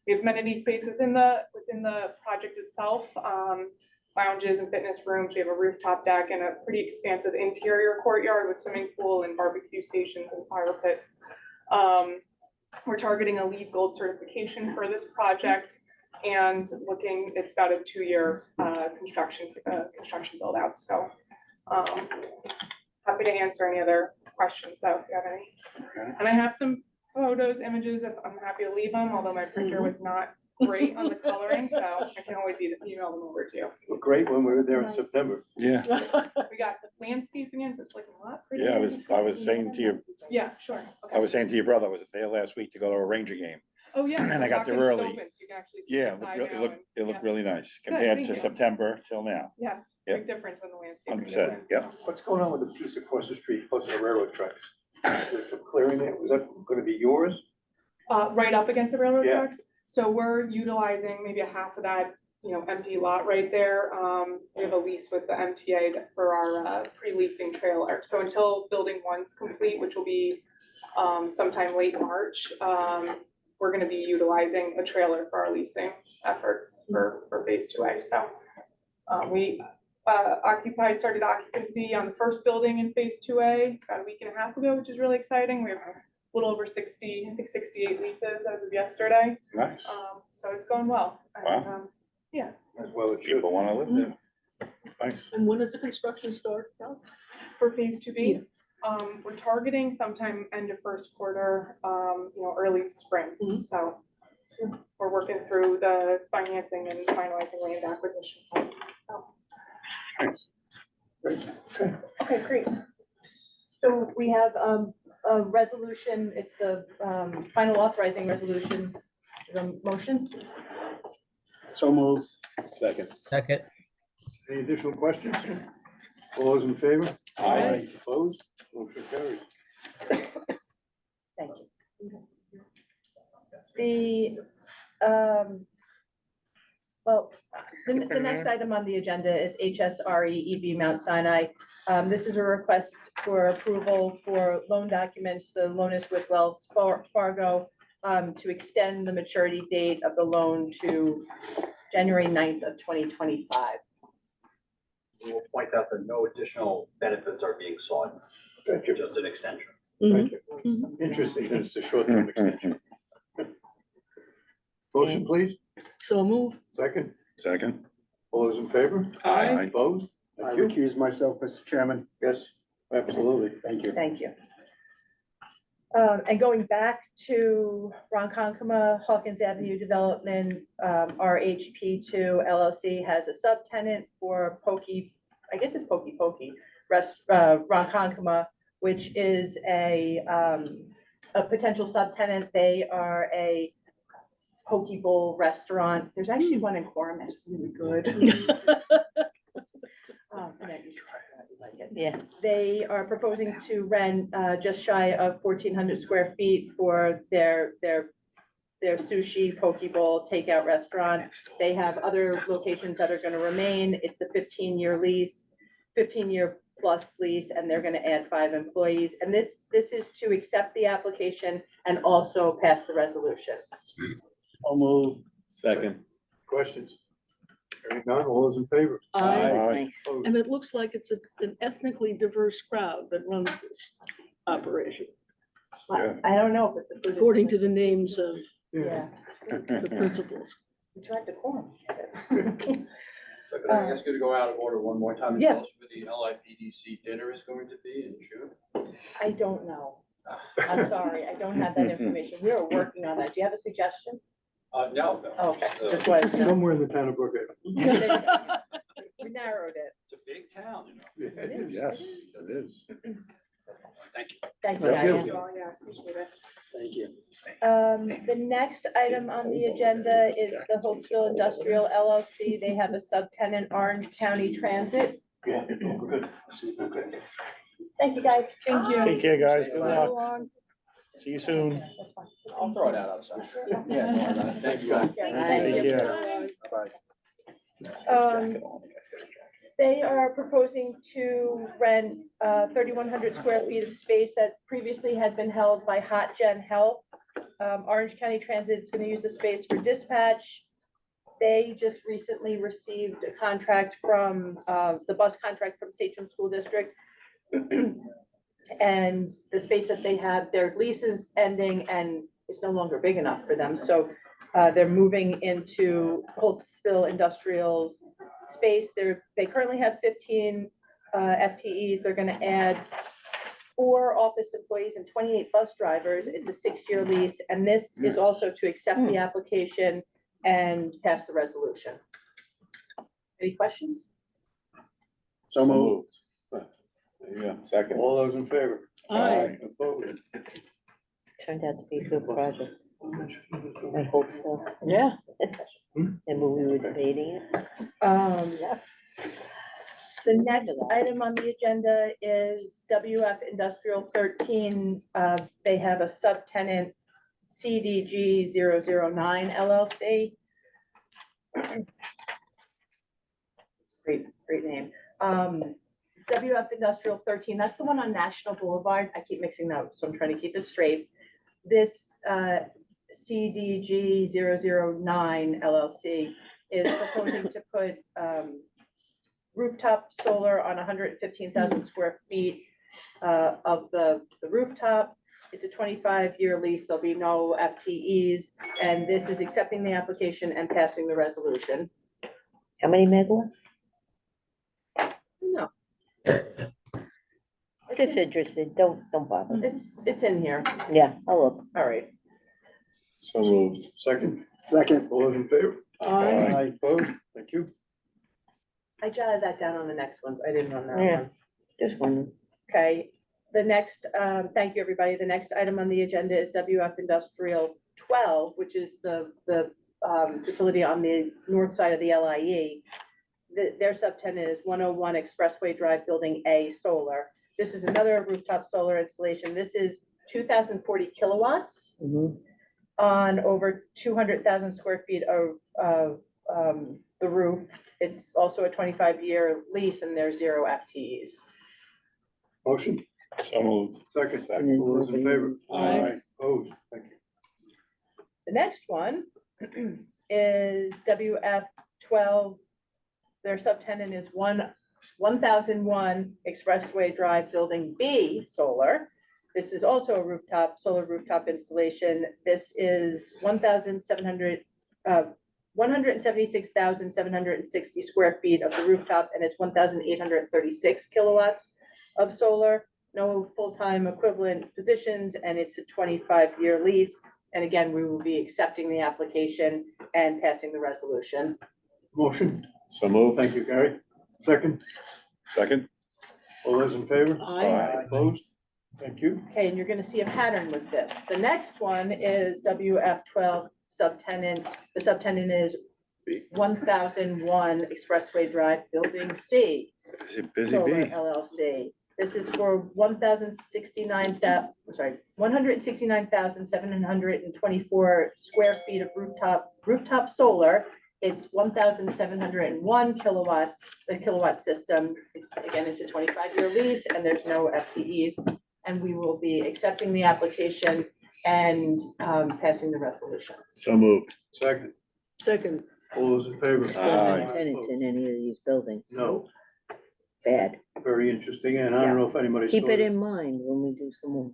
We have amenity space within the project itself, lounges and fitness rooms. We have a rooftop deck and a pretty expansive interior courtyard with swimming pool and barbecue stations and fire pits. We're targeting a LEED Gold certification for this project. And it's about a 2-year construction build out. So happy to answer any other questions though, if you have any. And I have some photos, images, if I'm happy to leave them, although my printer was not great on the coloring, so I can always either email them over to you. Well, great when we were there in September. Yeah, We got the landscaping in, so it's like a lot prettier. yeah, I was saying to you, Yeah, sure. I was saying to your brother, I was there last week to go to a Ranger game. Oh, yeah. and so I got there Hawkins is early. open, so you can actually see Yeah, inside it now looked, and- it looked yeah. really nice Good, compared thank to you. September till now. Yes, Yep. big difference when the landscaping. 100%, is in, yeah. so. What's going on with the piece across the street close to the railroad tracks? There's some clearing there. Was that gonna be yours? Right up against the railroad Yeah. tracks. So we're utilizing maybe a half of that, empty lot right there. We have a lease with the MTA for our pre-leasing trailer. So until building 1's complete, which will be sometime late March, we're gonna be utilizing a trailer for our leasing efforts for phase 2A. So we started occupancy on the first building in phase 2A about a week and a half ago, which is really exciting. We have a little over 60, I think 68 leases as of yesterday. Nice. So it's going well. And, Wow. yeah. As well it should. People wanna live there. Nice. And when does the construction start? For phase 2B, we're targeting sometime end of first quarter, early spring. Mhm. So we're working through the financing and finalizing land acquisition. So, Nice. Okay, great. So we have a resolution, it's the final authorizing resolution, the motion. So moved. Second. Second, Any additional questions? All those in favor? Aye. Opposed? Motion carries. Thank you. The next item on the agenda is HSRE EV Mount Sinai. This is a request for approval for loan documents. The loan is with Wells Fargo to extend the maturity date of the loan to January 9th of 2025. We'll point out that no additional benefits are being sought, Thank you. just an extension. Thank you. Interesting, that it's a short-term extension. Motion, please. So move. Second. Second. All those in favor? Aye. Opposed? I Thank you. recuse myself, Mr. Chairman. Yes, absolutely. Thank you. Thank you. And going back to Ronkonkoma Hawkins Avenue Development, our HP2 LLC has a subtenant for Pokey, I guess it's Pokey Ronkonkoma, which is a potential subtenant. They are a poke bowl restaurant. There's actually one in Quorum that's really good. yeah. They are proposing to rent just shy of 1,400 square feet for their sushi poke bowl takeout restaurant. They have other locations that are going to remain. It's a 15-year lease, 15-year plus lease, and they're going to add 5 employees. And this is to accept the application and also pass the resolution. I'll move. Second. Questions? Hearing none, all those in favor? Aye. Opposed? And it looks like it's an ethnically diverse crowd that runs this operation, I don't know, but the food is according to the names of Yeah, the principals. it's right to Quorum. So could I ask you to go out of order one more time and Yeah. tell us where the LIPDC dinner is going to be in June? I don't know. I'm sorry, I don't have that information. We are working on that. Do you have a suggestion? No. Okay, just wanted to know. Somewhere in the town of Brookhaven. We narrowed it. It's a big town, Yeah, it is. Yes, it is. Thank you. Thank you, Thank guys. you. Well, yeah, appreciate it. Thank you. The next item on the agenda is the Holtzville Industrial LLC. They have a subtenant, Orange County Transit. Yeah, good. Okay. Thank you, guys. Thank you. Take care, guys. Good luck. See you soon. I'll throw it out outside. Yeah, don't worry about it. Thanks, guys. Take care. Bye. They are proposing to rent 3,100 square feet of space that previously had been held by Hot Gen Health. Orange County Transit is going to use the space for dispatch. They just recently received a contract from the bus contract from Sachem School District. And the space that they have, their lease is ending and it's no longer big enough for them. So they're moving into Holtzville Industrial's space. They currently have 15 FTEs. They're gonna add 4 office employees and 28 bus drivers. It's a 6-year lease, and this is also to accept the application and pass the resolution. Any questions? So moved. There you go, second. All those in favor? Aye. Opposed? Turned out to be a good project. I hope so. Yeah. Remember we were debating it? Yes. The next item on the agenda is WF Industrial 13. They have a subtenant CDG 009 LLC. Great name. WF Industrial 13, that's the one on National Boulevard. I keep mixing them up, so I'm trying to keep it straight. This CDG 009 LLC is proposing to put rooftop solar on 115,000 square feet of the rooftop. It's a 25-year lease. There'll be no FTEs, and this is accepting the application and passing the resolution. How many megawatts? No, Just interested, don't bother. it's in here. Yeah, I'll look. All right. So moved. Second, Second. all those in favor? Aye. Opposed? Thank you. I jotted that down on the next ones. I didn't run that Yeah. one. Just one. Okay, the next, thank you, everybody. The next item on the agenda is WF Industrial 12, which is the facility on the north side of the LIE. Their subtenant is 101 Expressway Drive, Building A Solar. This is another rooftop solar installation. This is 2,040 kilowatts on over 200,000 square feet of the roof. It's also a 25-year lease, and there's 0 FTEs. Motion, So moved. second, all those in favor? Aye. Opposed? Thank you. The next one is WF 12. Their subtenant is 1001 Expressway Drive, Building B Solar. This is also a solar rooftop installation. This is 176,760 square feet of the rooftop, and it's 1,836 kilowatts of solar. No full-time equivalent positions, and it's a 25-year lease. And again, we will be accepting the application and passing the resolution. Motion, So moved. thank you, Gary. Second, Second. all those in favor? Aye. Opposed? Thank you. Okay, and you're gonna see a pattern with this. The next one is WF 12 subtenant. The subtenant is 1001 Expressway Drive, Building C. Busy Solar bee. LLC. This is for 169,724 square feet of rooftop solar. It's 1,701 kilowatts, the kilowatt system. Again, it's a 25-year lease, and there's no FTEs. And we will be accepting the application and passing the resolution. So moved. Second, Second. all those in favor? Still no tenants in any of these buildings. No, Bad. very interesting, and I don't know if anybody saw Keep it in mind when we do some more.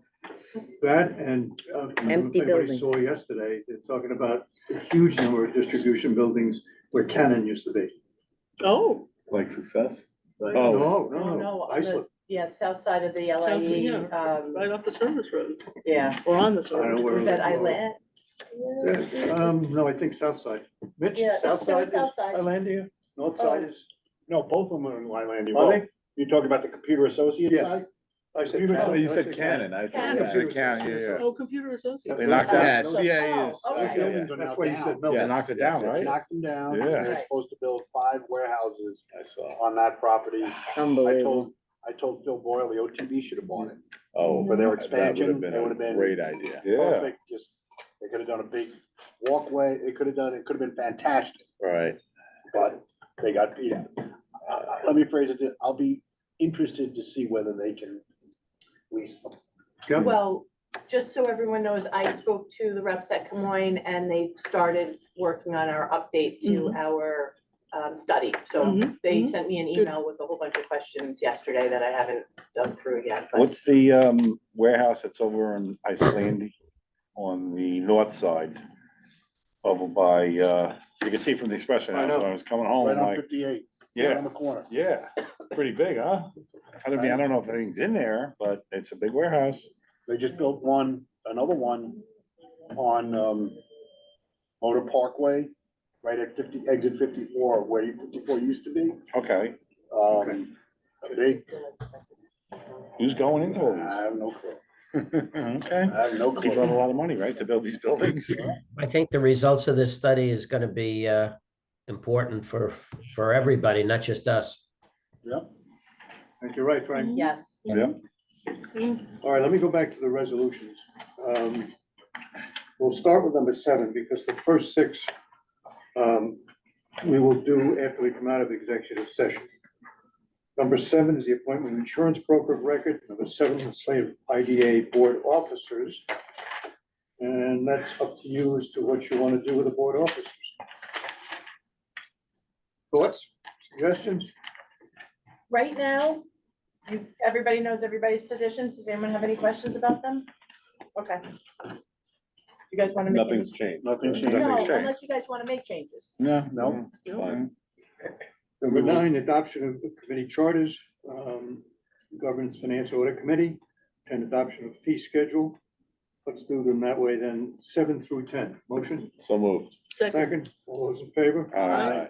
that, and I don't know if Empty anybody building. saw yesterday, they're talking about a huge number of distribution buildings where Canon used to be. Oh, Like success? No, Oh. Oh, no, no, on the, Iceland. yeah, the south side of the South side, LIE, yeah. right off the service road, yeah. or on the I don't service. know where. Was that Island? No, I think south side. Mitch, Yeah, it's south still side is south side. Islandia, north side is, No, both of them are in Islandia. are they? You're talking about the Computer Associates Yeah. side? I said. You Canon. said Canon. I Canon. said. Yeah. Oh, Computer Associates. They knocked Yeah, out, Oh, CA is. okay. Those buildings are That's now why you down. said no. Yeah, knocked it down, Yes, right? Knocked them down. Yeah. They're supposed to build 5 warehouses I saw. on that property. I Unbelievable. told I told Phil Boyle the OTB should have bought it. Oh. For their that would've expansion, been they a would have been. Great idea. Perfect, just, they could have done a big walkway, it could have been fantastic, Right. but they got beat up. Let me phrase it, I'll be interested to see whether they can lease them. Yep. Well, just so everyone knows, I spoke to the reps at Camoin and they've started working on our update to our study. So Mhm, they mhm. sent me an email with a whole bunch of questions yesterday that I haven't done through yet, but What's the warehouse that's over in Iceland on the north side? Over by, you can see from the expression, I house know. when I was coming home, Right I'm on like, 58, yeah, right on the corner. yeah, pretty big, huh? I don't know if anything's in there, but it's a big warehouse. They just built another one on Motor Parkway, right at exit 54, where 54 used to be. Okay, Big, who's going into all I these? have no clue. Okay, I have no people have a clue. lot of money, right, to build these buildings? I think the results of this study is gonna be important for everybody, not just us. Yep. I think you're right, Frank. yes. Yeah. All right, let me go back to the resolutions. We'll start with number 7, because the first 6 we will do after we come out of executive session. Number 7 is the appointment of insurance broker of record. Number 7 is the slate of IDA board officers. And that's up to you as to what you want to do with the board officers. Thoughts, suggestions? Right now, everybody knows everybody's positions. Does anyone have any questions about them? Okay. You guys want to make? Nothing's changed. Nothing changed. No, Nothing's changed. unless you guys want to make changes. No. No. Fine. Number 9, adoption of committee charters, governance finance audit committee, and adoption of fee schedule. Let's do them that way then, 7 through 10. Motion, So moved. second, all those in favor? Aye.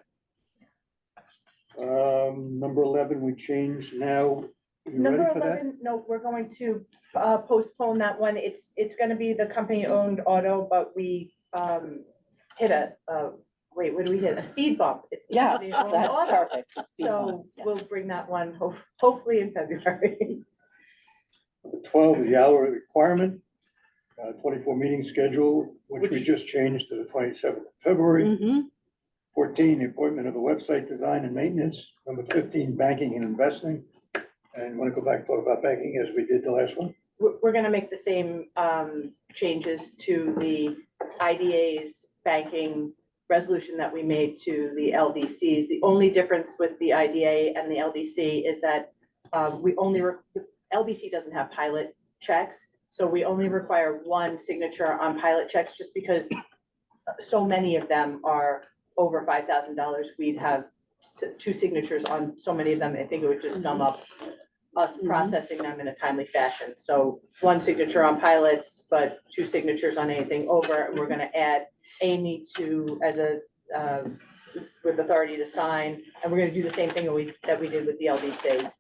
Number 11, we changed now. You Number ready for that? 11, no, we're going to postpone that one. It's gonna be the company-owned auto, but we hit wait, what do we hit? A speed bump. It's the Yes, company-owned that's auto. perfect. the speed So bump, yeah. we'll bring that one hopefully in February. Number 12 is the hour requirement, 24 meeting schedule, which we just changed to the 27th of February. Mhm. 14, the appointment of a website design and maintenance. Number 15, banking and investing. And want to go back and talk about banking as we did the last one? We're gonna make the same changes to the IDA's banking resolution that we made to the LDCs. The only difference with the IDA and the LDC is that the LDC doesn't have pilot checks, so we only require one signature on pilot checks, just because so many of them are over $5,000. We'd have 2 signatures on so many of them. I think it would just gum up us processing them in a timely fashion. So 1 signature on pilots, but 2 signatures on anything over, and we're gonna add Amy as with authority to sign, and we're gonna do the same thing that we did with the LDC.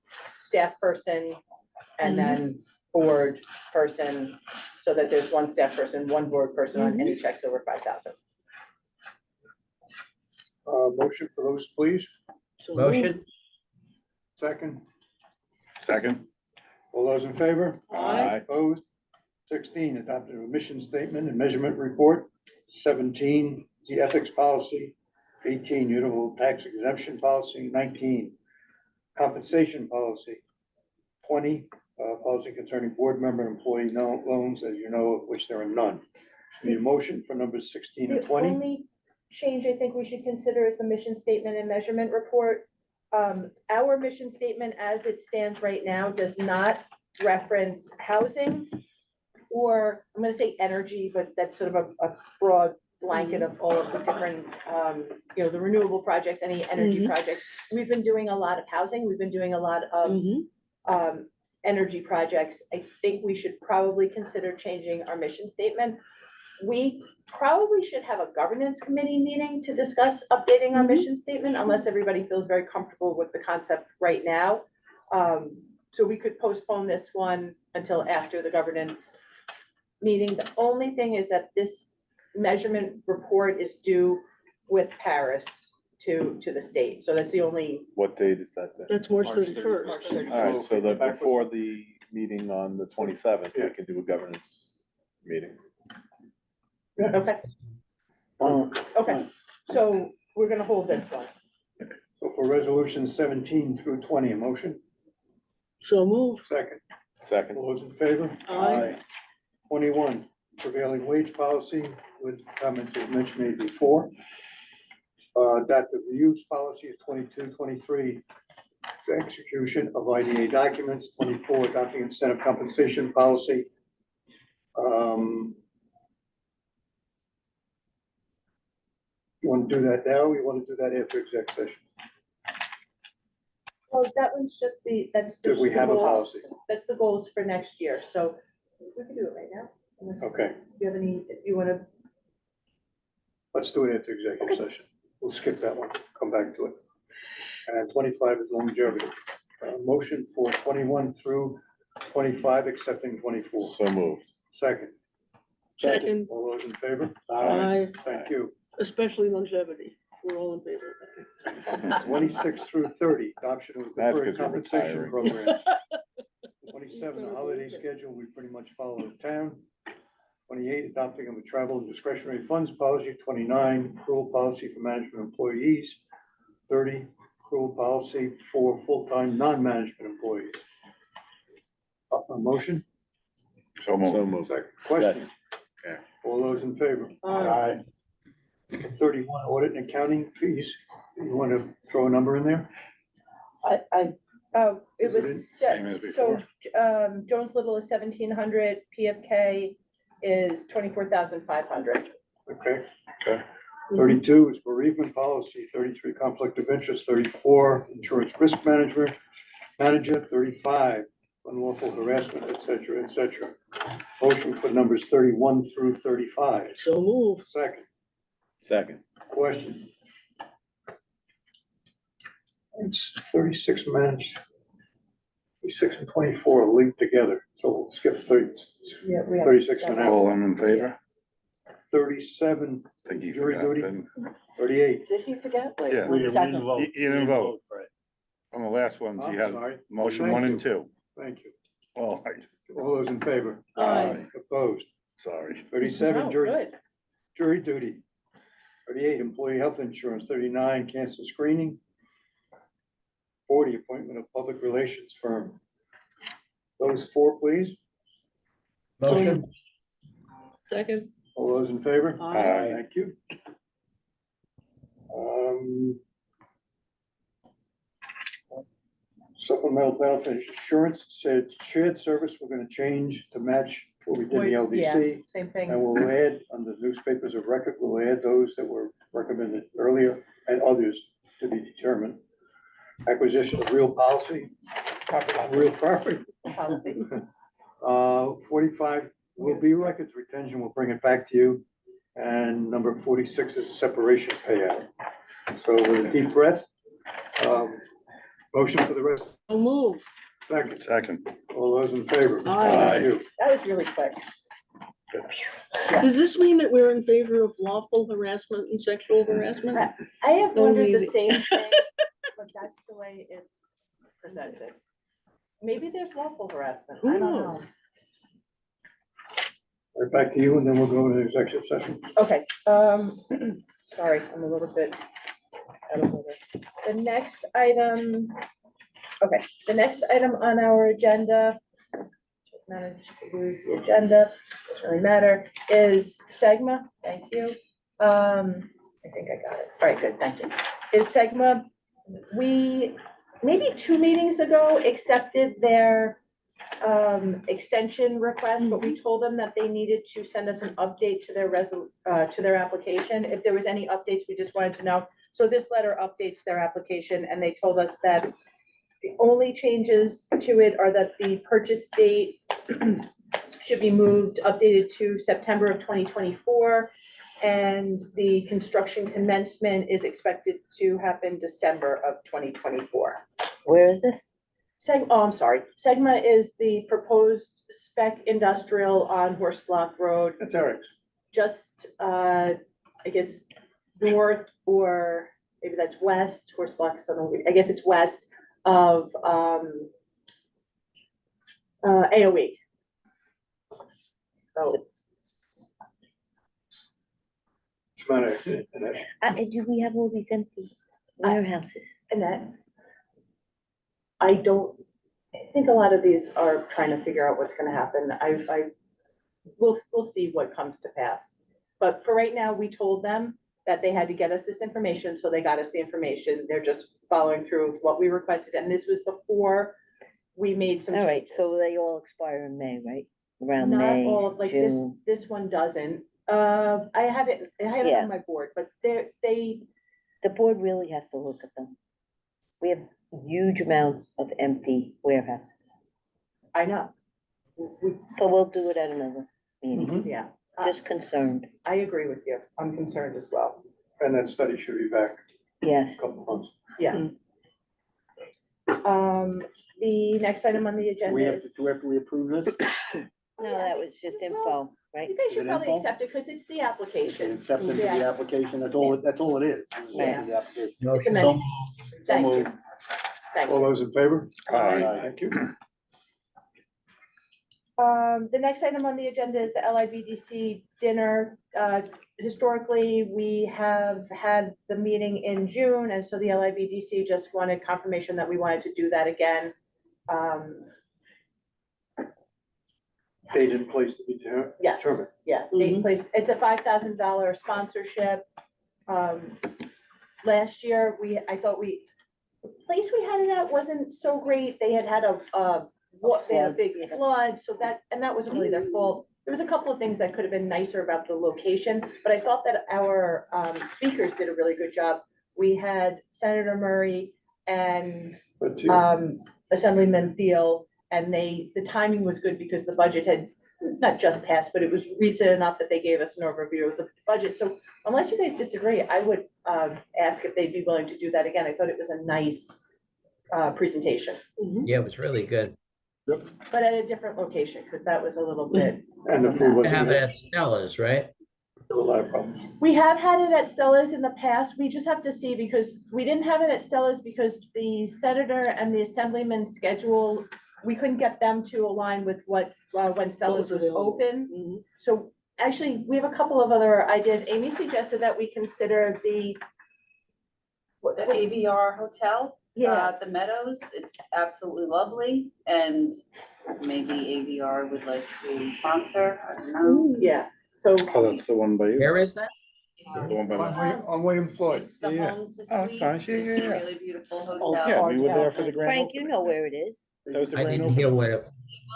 Staff person, and then board person, so that there's 1 staff person, 1 board person on any checks over 5,000. Motion for those, please. Motion? Second, Second. all those in favor? Aye. Opposed? 16, adopted a mission statement and measurement report. 17, the ethics policy. 18, uniform tax exemption policy. 19, compensation policy. 20, policy concerning board member and employee loans, as you know, of which there are none. Need a motion for numbers 16 and The 20? only change I think we should consider is the mission statement and measurement report. Our mission statement as it stands right now does not reference housing, or I'm gonna say energy, but that's sort of a broad blanket of all of the different, the renewable projects, any energy projects. We've been doing a lot of housing. We've been doing a lot of energy projects. I think we should probably consider changing our mission statement. We probably should have a governance committee meeting to discuss updating our mission statement, unless everybody feels very comfortable with the concept right now. So we could postpone this one until after the governance meeting. The only thing is that this measurement report is due with Paris to the state. So that's the only, What date is that then? That's March March 31st. March So 31st. All right, so that back with before some- the meeting on the 27th, we can do a governance meeting. okay, okay. So we're gonna hold this one. So for resolution 17 through 20, a motion, So move. second. Second. All those in favor? Aye. 21, prevailing wage policy with comments as mentioned made before. Adaptive reuse policy is 22, 23, execution of IDA documents, 24, adopting incentive compensation policy. You want to do that now, or you want to do that after exec session? Well, that one's just that's Do just we the have a goals- policy? That's the goals for next year, so we can do it right now. unless Okay, You have any, you wanna, let's do it after executive session. We'll skip that one, come back to it. And 25 is longevity. Motion for 21 through 25, accepting 24. So moved. Second, Second, all those in favor? aye, Thank you. especially longevity. We're all in favor of that. 26 through 30, adoption of That's deferred 'cause we're compensation retiring. program. 27, the holiday schedule, we pretty much follow the town. 28, adopting of a travel and discretionary funds policy. 29, accrual policy for management employees. 30, accrual policy for full-time non-management employees. A motion? So moved. So moved. Second, question? Okay. All those in favor? Aye. 31, audit and accounting fees. You want to throw a number in there? oh, it Is it in? was, Same as so, before. Jones Little is 1,700, PFK is 24,500. Okay. Okay. 32 is bereavement policy, 33 conflict of interest, 34 insurance risk manager, 35 unlawful harassment, et cetera, et cetera. Motion for numbers 31 through 35. So move. Second, Second. question. It's 36 managed. 36 and 24 are linked together, so we'll skip 30, Yeah, we have. 36 and a half. All in favor? 37, I think you Jury forgot, duty. didn't- 38. Did he forget? Wait, Yeah. We one didn't second. vote. You didn't vote. for it. On the last ones, I'm you had sorry. motion Thank 1 you. and 2. Thank you. Oh, All those in favor? Aye. Opposed? sorry. 37, No, jury good. duty. 38, employee health insurance. 39, cancer screening. 40, appointment of public relations firm. Those four, please. Motion? Second, All those in favor? Aye. Thank you. Supplemental benefit insurance said shared service, we're gonna change to match what we did in the LDC. Same thing. And we'll add, under newspapers of record, we'll add those that were recommended earlier and others to be determined. Acquisition of real policy, real property. Policy. 45 will be records retention, we'll bring it back to you. And number 46 is separation payout. So with a deep breath, motion for the rest, so move. second, Second. all those in favor? Aye. Thank you. That was really quick. Does this mean that we're in favor of lawful harassment and sexual harassment? I have No wondered the meaning. same thing, but that's the way it's presented. Maybe there's lawful harassment. I Who don't knows? know. Right back to you, and then we'll go to the executive session. Okay, sorry, I'm a little bit out of order. The next item, okay, the next item on our agenda, managed to lose the agenda, doesn't really matter, is SEGMA, thank you. I think I got it. All right, good, thank you. Is SEGMA, we, maybe 2 meetings ago, accepted their extension request, but we told them that they needed to send us an update to their application. If there was any updates, we just wanted to know. So this letter updates their application, and they told us that the only changes to it are that the purchase date should be moved, updated to September of 2024, and the construction commencement is expected to happen December of 2024. Where is this? I'm sorry. SEGMA is the proposed spec industrial on Horse Block Road, That's Eric's. just, I guess, north or maybe that's west, Horse Block, Southern, I guess it's west of, AOE. So, It's not Do we have all these empty warehouses? Annette, I think a lot of these are trying to figure out what's gonna happen. We'll see what comes to pass. But for right now, we told them that they had to get us this information, so they got us the information. They're just following through what we requested, and this was before we made some All right, changes. so they all expire in May, right? Around Not May, all, like this, June. this one doesn't. I have it Yeah. on my board, but they, The board really has to look at them. We have huge amounts of empty warehouses, I know. but we'll do it at another meeting. Yeah, Just concerned, I agree with you. I'm concerned as well. And that study should be back yes. in a couple of months. Yeah. The next item on the Do agenda we have is. to approve this? No, that was just info, right? You guys Is should it probably info? accept it because it's the application. Acceptance of the Yeah. application, that's all it is. Yeah. The application. It's Motion. amended. So Thank you. moved. Thank All you. those in favor? Aye. Thank you. The next item on the agenda is the LIBDC dinner. Historically, we have had the meeting in June, and so the LIBDC just wanted confirmation that we wanted to do that again. Date and place to be Yes, determined. yeah, date and place. It's a $5,000 sponsorship. Last year, I thought the place we had it at wasn't so great. They had they had a big flood, so that wasn't really their fault. There was a couple of things that could have been nicer about the location, but I thought that our speakers did a really good job. We had Senator Murray and But Assemblyman Thiel, and the timing was good because the budget had not just passed, but it was recent enough that they gave us an overview of the budget. So unless you guys disagree, I would ask if they'd be willing to do that again. I thought it was a nice presentation, Yeah, it was really good. but at a different location, because that was a little bit. And the food To wasn't have it good. at Stella's, right? There were a lot of problems. We have had it at Stella's in the past. We just have to see, because we didn't have it at Stella's because the senator and the assemblyman's schedule, we couldn't get them to align with when Stella's was available. open. So actually, we have a couple of other ideas. Amy suggested that we consider the AVR Hotel. Yeah, The Meadows, it's absolutely lovely, and maybe AVR would like to sponsor, I don't know. yeah. So Oh, that's the one by you? Where is that? The one by my. On William Floyd. It's the Yeah. home to Oh, it's suites, nice. Yeah, it's yeah, a yeah. really beautiful Oh, hotel. Yeah, we were there for the grand Frank, you opening. know where it is. That was the I grand didn't hear opening. where,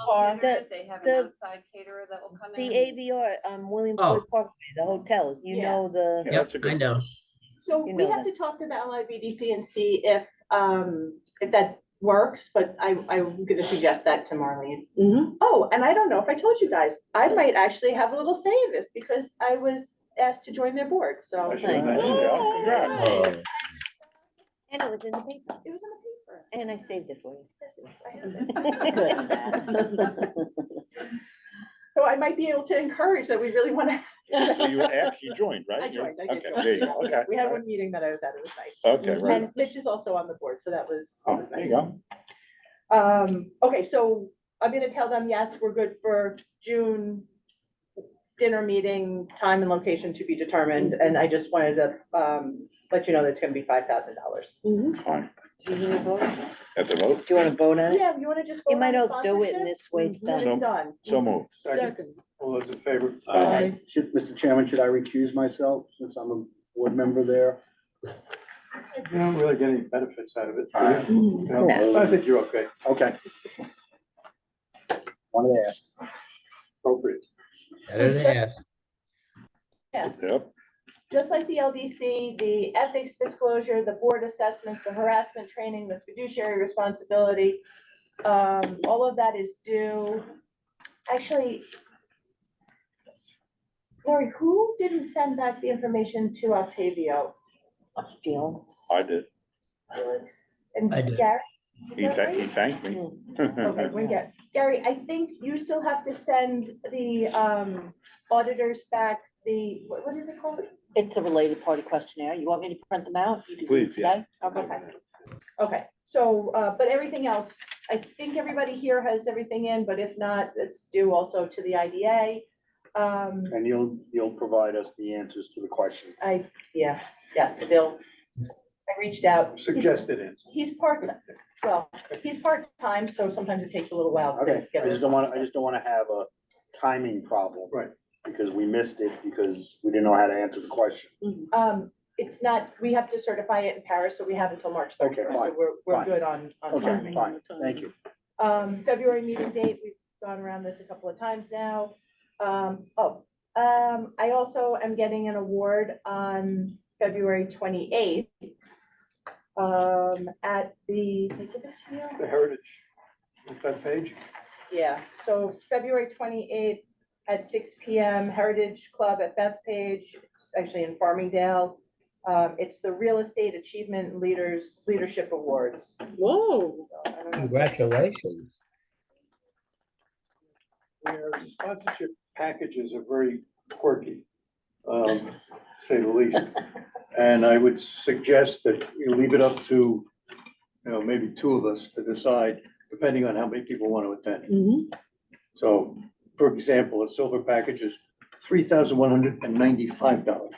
Well, The- They have the- an outside caterer that will come in. The AVR, William Oh. Floyd Parkway, the hotel, you Yeah. know the. Yeah, yep, that's a I good know. place. So You we know have that. to talk to the LIBDC and see if that works, but I'm gonna suggest that to Marlene. Oh, and I don't know if I told you guys, I might actually have a little say in this because I was asked to join their board, so. I should Nice. imagine, yeah. Congrats. Oh, And it was in the paper, It was in the paper. and I saved it for you. I have it. So I might be able to encourage that we really wanna. So you actually joined, right? I joined, I did Okay, join. there you go, okay. We had one meeting that I was at, it was nice. Okay, right. And Mitch is also on the board, so that was Oh, nice. there you go. Okay, so I'm gonna tell them, yes, we're good for June dinner meeting, time and location to be determined, and I just wanted to, let you know that it's gonna be $5,000. Fine. Do you wanna vote? At the vote? Do you wanna vote on it? Yeah, you wanna just You vote might on not do it, and sponsorship? this way it's Then it's done. done. So moved. Second. All those in favor? Aye. Mr. Chairman, should I recuse myself since I'm a board member there? You don't really get any benefits out of it. do you? No. I think you're okay. Okay. Wanted to ask. Appropriate. Better to ask. Yep. Just like the LDC, the ethics disclosure, the board assessments, the harassment training, the fiduciary responsibility, all of that is due. Actually, Lori, who didn't send back the information to Octavio? Deal. I did. Felix? And I did. Gary? Is He that thanked, he right? thanked me. Okay, when Gary, I think you still have to send the auditors back what is it called? It's a related party questionnaire. You want me to print them out? You can do it Please, yeah. today? Okay. Okay, so, but everything else, I think everybody here has everything in, but if not, it's due also to the IDA. And you'll provide us the answers to the questions. Yes, still, I reached out. Suggested answer. He's part-time, well, he's part-time, so sometimes it takes a little while to Okay, get. I just don't wanna have a timing problem. Right. Because we missed it, because we didn't know how to answer the question. It's not, we have to certify it in Paris, so we have until March Okay, 31st, so fine, we're fine. good on Okay, timing. fine, thank you. February meeting date, we've gone around this a couple of times now. I also am getting an award on February 28th. At the, did I give it to you? The Heritage web page. Yeah, so February 28th at 6 PM, Heritage Club at Bethpage, it's actually in Farmingdale. It's the Real Estate Achievement Leadership Awards. Whoa. So, I don't know. Congratulations. Their sponsorship packages are very quirky, say the least. And I would suggest that you leave it up to, maybe two of us to decide, depending on how many people want to attend. Mhm. So, for example, a silver package is $3,195.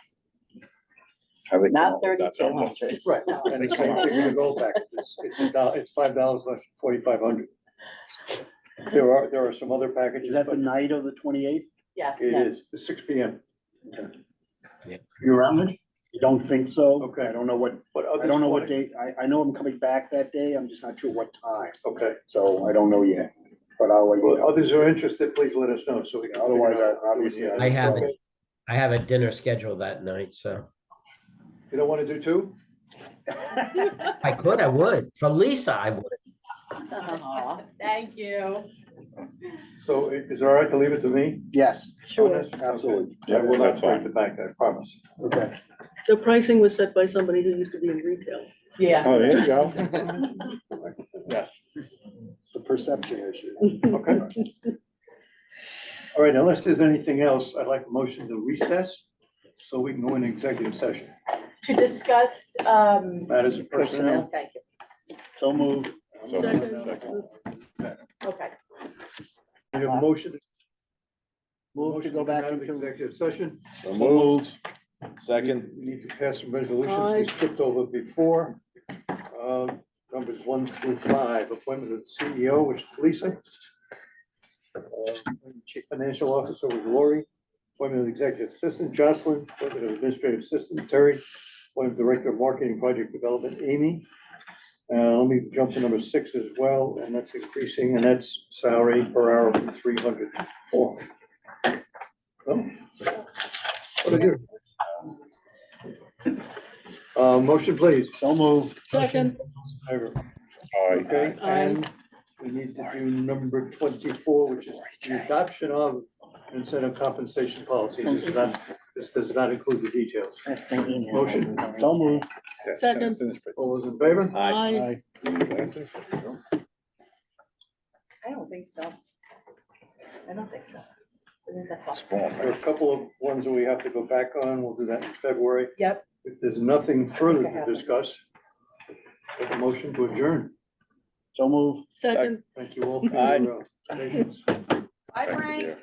Not 3,200. Right, and the same thing with the gold package, it's $5 less than 4,500. There are some other packages. Is that the but night of the 28th? Yes. It is, the 6 PM. Yeah. You around, Mitch? You don't think so? Okay. I don't know what date, I know I'm coming back that day, I'm just not sure what time, Okay, so I don't know yet, but I'll let you well, know. others are interested, please let us know, so we can. Otherwise, figure out- obviously, I have it. I have a dinner scheduled that night, so You don't want to do two? if I could, I would. For Lisa, I would. Aw, Thank you. So is it all right to leave it to me? Yes, Sure. absolutely. I will not that's fine. break the bank, I promise. Okay. The pricing was set by somebody who used to be in retail. Yeah. Oh, there you go. Yes, The perception issue. okay. All right, unless there's anything else, I'd like a motion to recess so we can go in executive session. To discuss, Matters of personnel. thank you. So moved. Second. Okay. We have a motion. Move to go back come out of into executive session. So moved. Second. We need to pass some resolutions Aye. we skipped over before. Numbers 1 through 5, appointment of the CEO, which is Lisa. Chief Financial Officer was Lori. Appointment of Executive Assistant Jocelyn. Appointment of Administrative Assistant Terry. Appointment of Director of Marketing Project Development Amy. Let me jump to number 6 as well, and that's increasing, and that's salary per hour from 300 to 400. Oh. What I do? Motion, please. So moved. Second. Favor. Aye. Okay, Aye. and we need to do number 24, which is the adoption of incentive compensation policy. This does not include the details. Motion. So moved. Second. All those in favor? Aye. Glasses? I don't think so. I don't think so. I think that's all. There are a couple of ones that we have to go back on. We'll do that in February. Yep. If there's nothing further to discuss, take a motion to adjourn. So moved. Second. Thank you all for your patience. Bye, Frank.